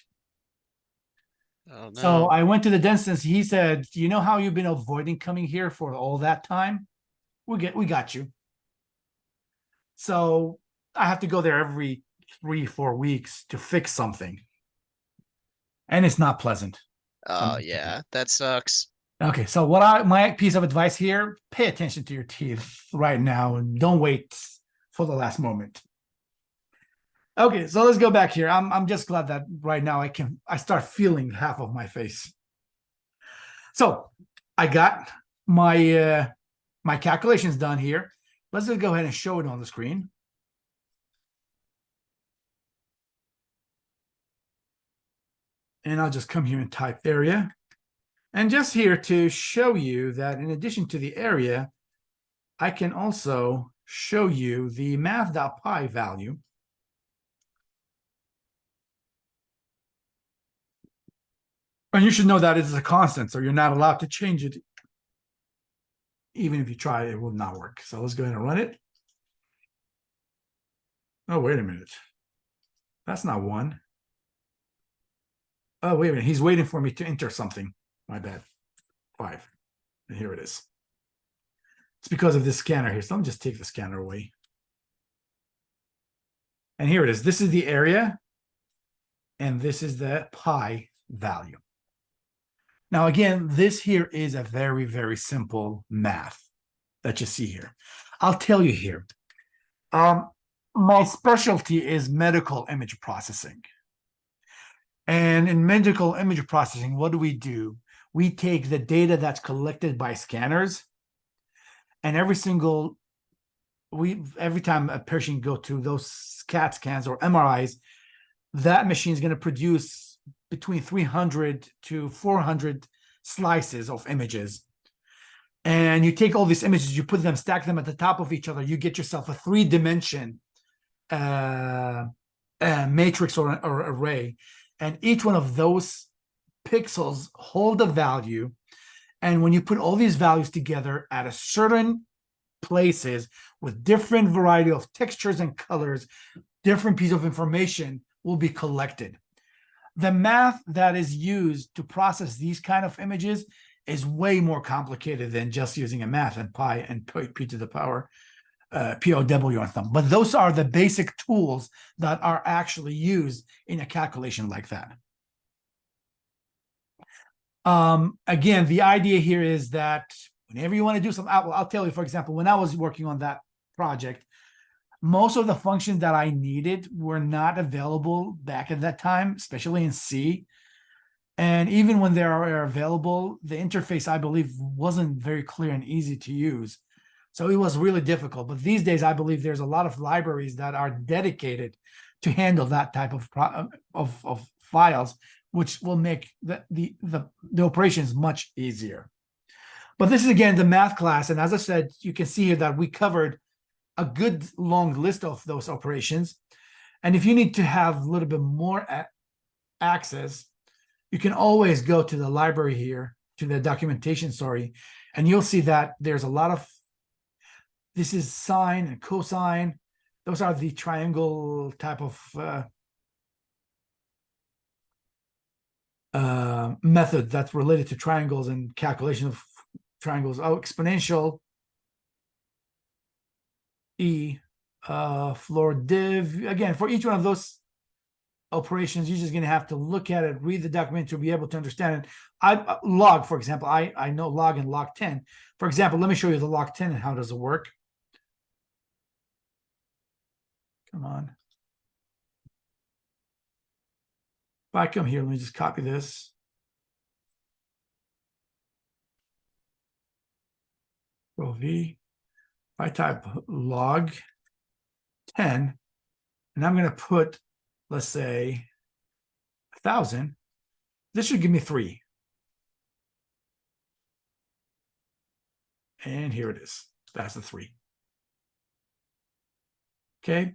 Oh So no. I went to the dentist. He said, "You know how you've been avoiding coming here for all that time? We got you." So I have to go there every 3-4 weeks to fix something. And it's not pleasant. Oh yeah, that sucks. Okay, so my piece of advice here, pay attention to your teeth right now and don't wait for the last moment. Okay, so let's go back here. I'm just glad that right now I start feeling half of my face. So I got my my calculations done here. Let's just go ahead and show it on the screen. And I'll just come here and type area. And just here to show you that in addition to the area, I can also show you the math.pi value. And you should know that it is a constant, so you're not allowed to change it. Even if you try, it will not work. So let's go ahead and run it. Oh, wait a minute. That's not 1. Oh, wait a minute. He's waiting for me to enter something. My bad. 5. And here it is. It's because of this scanner here. So let me just take the scanner away. And here it is. This is the area. And this is the pi value. Now, again, this here is a very, very simple math that you see here. I'll tell you here. My specialty is medical image processing. And in medical image processing, what do? We take the data that's collected by scanners, and every time a patient go to those CAT scans or MRIs, that machine is going to produce between 300 to 400 slices of images. And you take all these images, you put them, stack them at the top of each other, you get yourself a 3-dimension matrix or array. And each one of those pixels hold a value. And when you put all these values together at a certain places with different variety of textures and colors, different piece of information will be collected. The math that is used to process these kind of images is way more complicated than just using a math and pi and p to the power POW and thumb. But those are the basic tools that are actually used in a calculation like that. Again, the idea here is that whenever you want to do some, I'll tell you, for example, when I was working on that project, most of the functions that I needed were not available back at that time, especially in C. And even when they are available, the interface, I believe, wasn't very clear and easy to use. So it was really difficult. But these days, I believe there's a lot of libraries that are dedicated to handle that type of files, which will make the operations much easier. But this is, again, the math class. And as I said, you can see here that we covered a good long list of those operations. And if you need to have a little bit more access, you can always go to the library here, to the documentation, sorry, and you'll see that there's a lot of, this is sine and cosine. Those are the triangle type of method that's related to triangles and calculation of triangles. Oh, exponential, E, floor div. Again, for each one of those operations, you're just going to have to look at it, read the document to be able to understand it. Log, for example, I know log and log 10. For example, let me show you the log 10 and how does it work. Come on. If I come here, let me just copy this. Control V. If I type log 10, and I'm going to put, let's say, 1,000, this should give me 3. And here it is. That's the 3. Okay.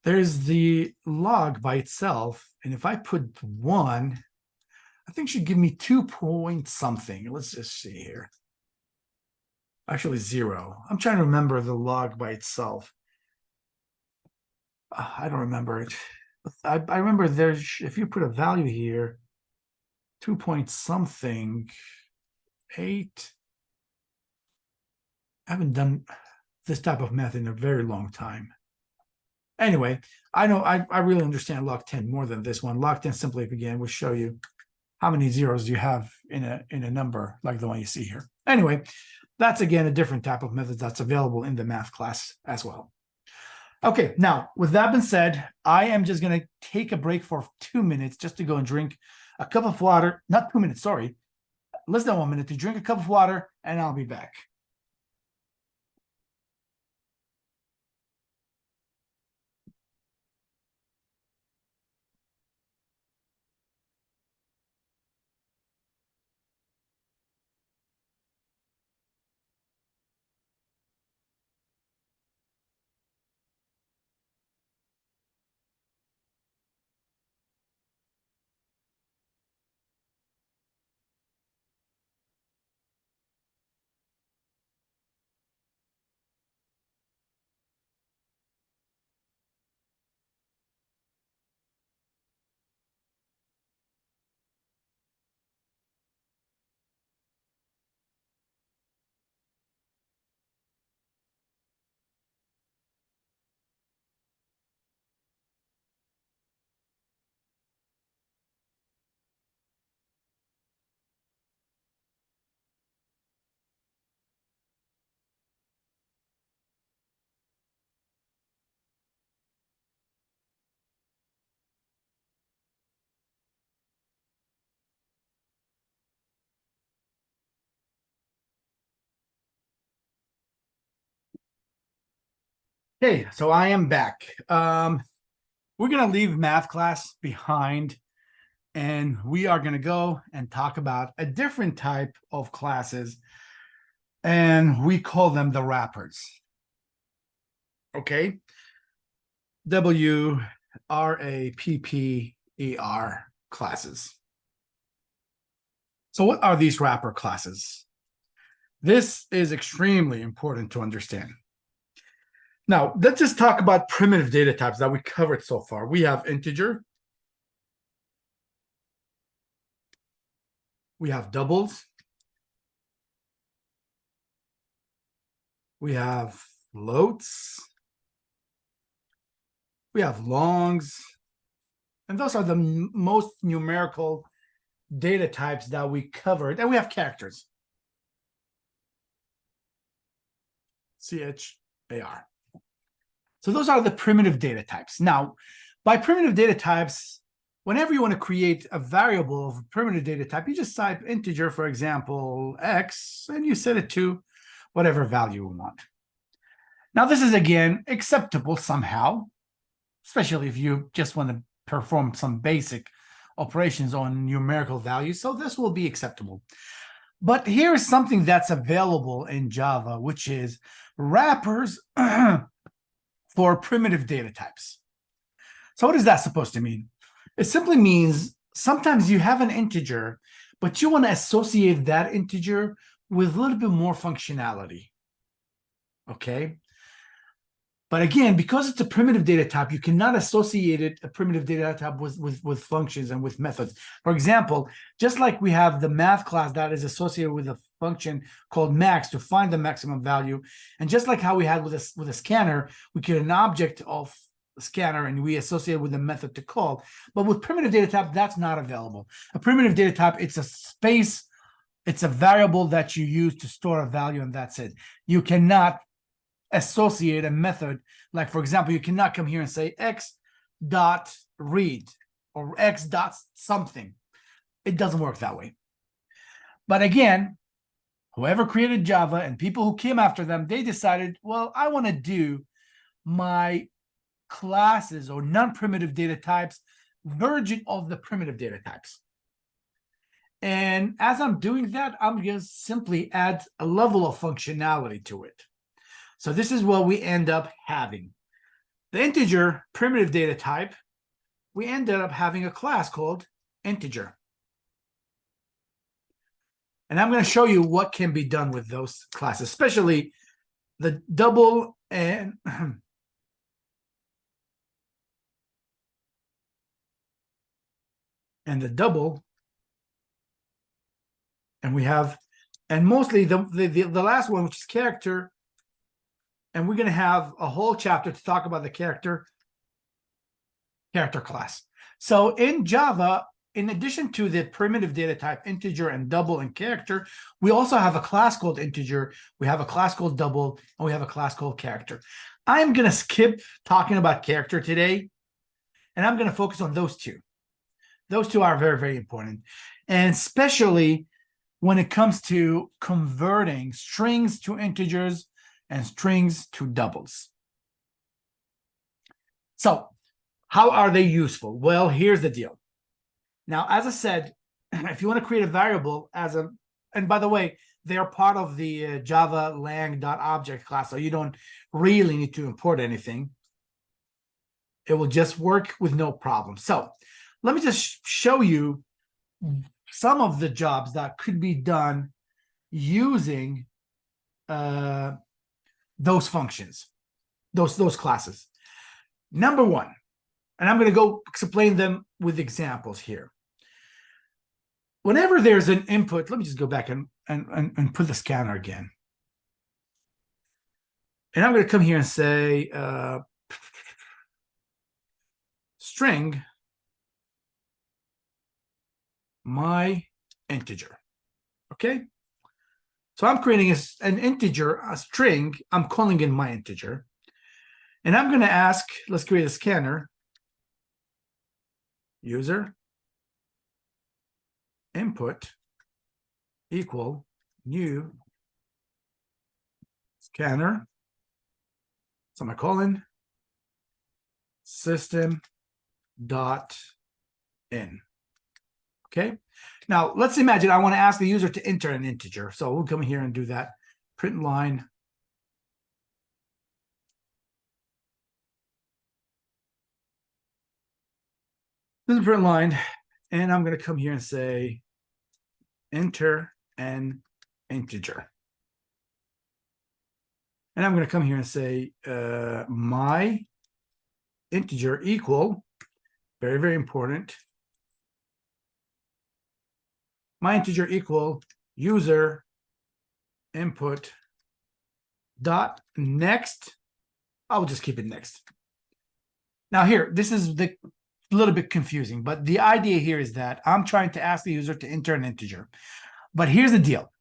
There's the log by itself. And if I put 1, I think it should give me 2 point something. Let's just see here. Actually, 0. I'm trying to remember the log by itself. I don't remember it. I remember there's, if you put a value here, 2 point something, 8. I haven't done this type of math in a very long time. Anyway, I know I really understand log 10 more than this one. Log 10 simply, again, will show you how many zeros you have in a number like the one you see here. Anyway, that's, again, a different type of method that's available in the math class as well. Okay, now, with that being said, I am just going to take a break for 2 minutes just to go and drink a cup of water. Not 2 minutes, sorry. Less than 1 minute to drink a cup of water, and I'll be back. Okay, so I am back. We're gonna leave math class behind, and we are gonna go and talk about a different type of classes, and we call them the wrappers. Okay, WRAPPER classes. So what are these wrapper classes? This is extremely important to understand. Now, let's just talk about primitive data types that we covered so far. We have integer. We have doubles. We have floats. We have longs. And those are the most numerical data types that we covered. And we have characters. CHAR. So those are the primitive data types. Now, by primitive data types, whenever you want to create a variable of a primitive data type, you just type integer, for example, x, and you set it to whatever value you want. Now, this is, again, acceptable somehow, especially if you just want to perform some basic operations on numerical values. So this will be acceptable. But here's something that's available in Java, which is wrappers for primitive data types. So what is that supposed to mean? It simply means sometimes you have an integer, but you want to associate that integer with a little bit more functionality. Okay? But again, because it's a primitive data type, you cannot associate it, a primitive data type, with functions and with methods. For example, just like we have the math class that is associated with a function called max to find the maximum value, and just like how we had with a scanner, we create an object of a scanner and we associate it with a method to call. But with primitive data type, that's not available. A primitive data type, it's a space, it's a variable that you use to store a value, and that's it. You cannot associate a method, like, for example, you cannot come here and say x dot read or x dot something. It doesn't work that way. But again, whoever created Java and people who came after them, they decided, well, I want to do my classes or non-primitive data types version of the primitive data types. And as I'm doing that, I'm going to simply add a level of functionality to it. So this is what we end up having. The integer primitive data type, we ended up having a class called integer. And I'm going to show you what can be done with those classes, especially the double and the double. And we have, and mostly the last one, which is character. And we're going to have a whole chapter to talk about the character class. So in Java, in addition to the primitive data type integer and double and character, we also have a class called integer, we have a class called double, and we have a class called character. I'm going to skip talking about character today, and I'm going to focus on those two. Those two are very, very important, and especially when it comes to converting strings to integers and strings to doubles. So how are they useful? Well, here's the deal. Now, as I said, if you want to create a variable and by the way, they are part of the Java lang.object class, so you don't really need to import anything. It will just work with no problem. So let me just show you some of the jobs that could be done using those functions, those classes. Number one, and I'm going to go explain them with examples here. Whenever there's an input, let me just go back and put the scanner again. And I'm going to come here and say string my integer. Okay. So I'm creating an integer, a string. I'm calling in my integer. And I'm going to ask, let's create a scanner. User input equal new scanner. semicolon, system dot in. Okay. Now let's imagine I want to ask the user to enter an integer. So we'll come here and do that. Print line. This is print line, and I'm going to come here and say enter an integer. And I'm going to come here and say my integer equal, very, very important. My integer equal user input dot next. I'll just keep it next. Now here, this is the little bit confusing, but the idea here is that I'm trying to ask the user to enter an integer. But here's the deal.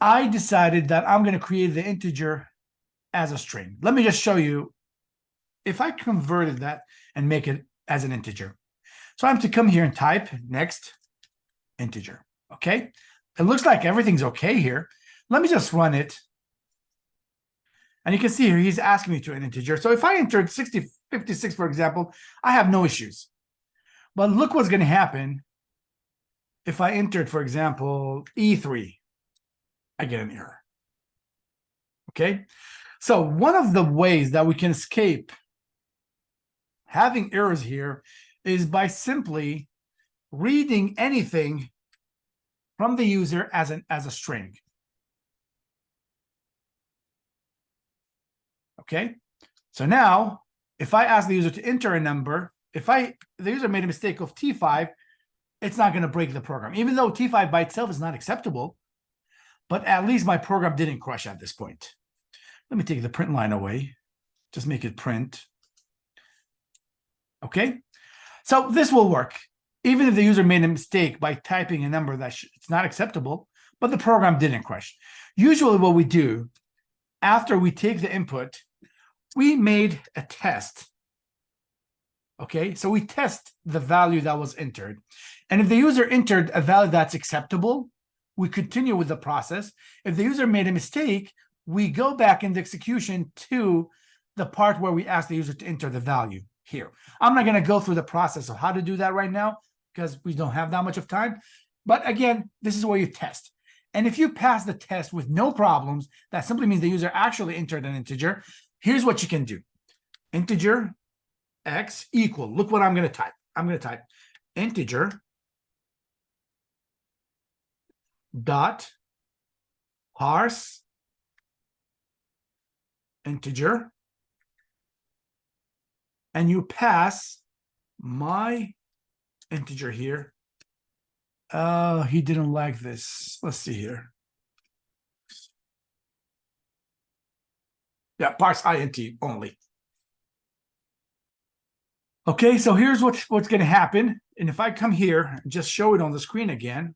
I decided that I'm going to create the integer as a string. Let me just show you if I converted that and make it as an integer. So I'm to come here and type next integer. Okay. It looks like everything's okay here. Let me just run it. And you can see here, he's asking me to an integer. So if I entered 56, for example, I have no issues. But look what's going to happen if I entered, for example, E3. I get an error. Okay. So one of the ways that we can escape having errors here is by simply reading anything from the user as a string. Okay. So now if I ask the user to enter a number, if the user made a mistake of T5, it's not going to break the program, even though T5 by itself is not acceptable. But at least my program didn't crash at this point. Let me take the print line away. Just make it print. Okay. So this will work. Even if the user made a mistake by typing a number that it's not acceptable, but the program didn't crash. Usually what we do after we take the input, we made a test. Okay. So we test the value that was entered. And if the user entered a value that's acceptable, we continue with the process. If the user made a mistake, we go back in the execution to the part where we ask the user to enter the value here. I'm not going to go through the process of how to do that right now because we don't have that much of time. But again, this is where you test. And if you pass the test with no problems, that simply means the user actually entered an integer. Here's what you can do. Integer x equal, look what I'm going to type. I'm going to type integer dot parse integer, and you pass my integer here. He didn't like this. Let's see here. Yeah, parse int only. Okay, so here's what's going to happen. And if I come here and just show it on the screen again,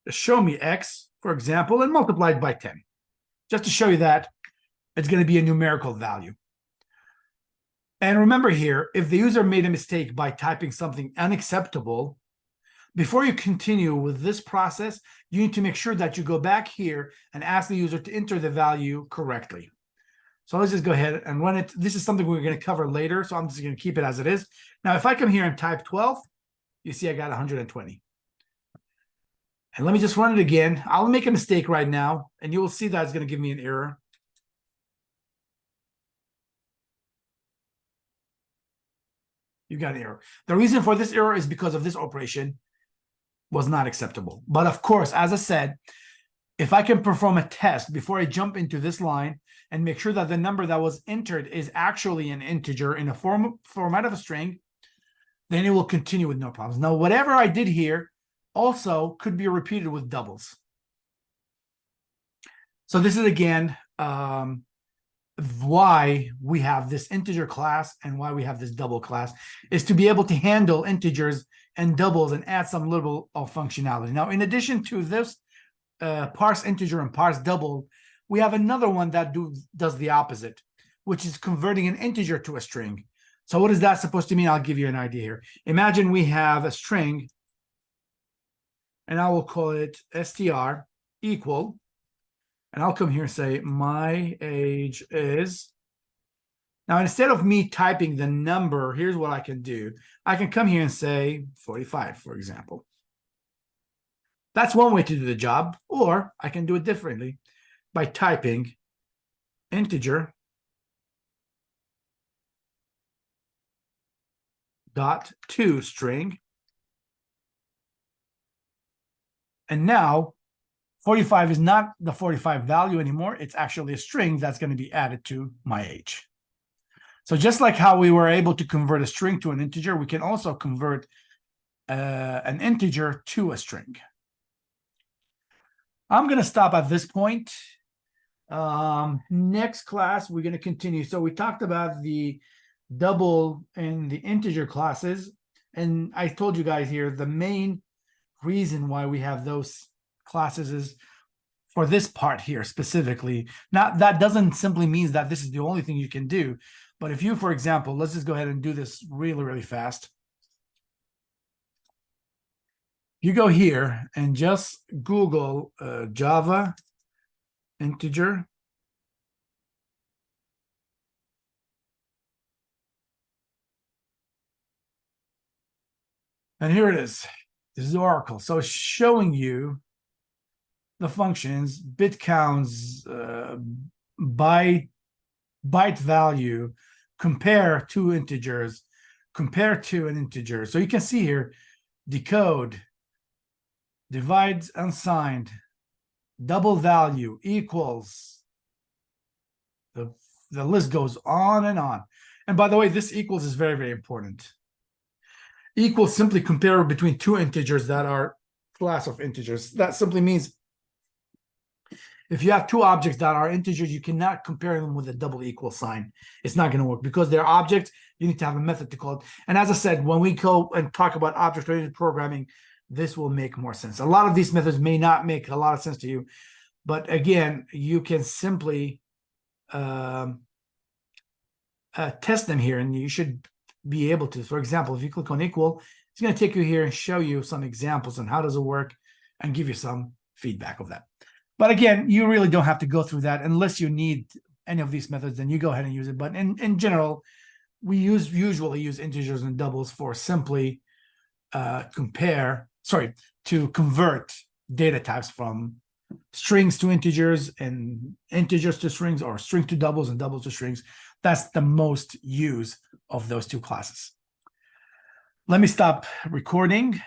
show me x, for example, and multiply it by 10, just to show you that it's going to be a numerical value. And remember here, if the user made a mistake by typing something unacceptable, before you continue with this process, you need to make sure that you go back here and ask the user to enter the value correctly. So let's just go ahead and run it. This is something we're going to cover later, so I'm just going to keep it as it is. Now, if I come here and type 12, you see I got 120. And let me just run it again. I'll make a mistake right now, and you will see that it's going to give me an error. You got an error. The reason for this error is because of this operation was not acceptable. But of course, as I said, if I can perform a test before I jump into this line and make sure that the number that was entered is actually an integer in a format of a string, then it will continue with no problems. Now, whatever I did here also could be repeated with doubles. So this is again why we have this integer class and why we have this double class, is to be able to handle integers and doubles and add some little of functionality. Now, in addition to this parse integer and parse double, we have another one that does the opposite, which is converting an integer to a string. So what is that supposed to mean? I'll give you an idea here. Imagine we have a string and I will call it str equal, and I'll come here and say my age is. Now, instead of me typing the number, here's what I can do. I can come here and say 45, for example. That's one way to do the job, or I can do it differently by typing integer dot to string. And now 45 is not the 45 value anymore. It's actually a string that's going to be added to my age. So just like how we were able to convert a string to an integer, we can also convert an integer to a string. I'm going to stop at this point. Next class, we're going to continue. So we talked about the double and the integer classes. And I told you guys here, the main reason why we have those classes is for this part here specifically. Now, that doesn't simply mean that this is the only thing you can do. But if you, for example, let's just go ahead and do this really, really fast. You go here and just Google Java integer. And here it is. This is Oracle. So it's showing you the functions, bit counts, byte value, compare two integers, compare to an integer. So you can see here, decode, divides unsigned, double value, equals. The list goes on and on. And by the way, this equals is very, very important. Equals simply compare between two integers that are class of integers. That simply means if you have two objects that are integers, you cannot compare them with a double equal sign. It's not going to work because they're objects. You need to have a method to call it. And as I said, when we go and talk about object-oriented programming, this will make more sense. A lot of these methods may not make a lot of sense to you, but again, you can simply test them here, and you should be able to. For example, if you click on equal, it's going to take you here and show you some examples on how does it work and give you some feedback of that. But again, you really don't have to go through that unless you need any of these methods, then you go ahead and use it. But in general, we usually use integers and doubles for simply to convert data types from strings to integers and integers to strings, or string to doubles and doubles to strings. That's the most use of those two classes. Let me stop recording.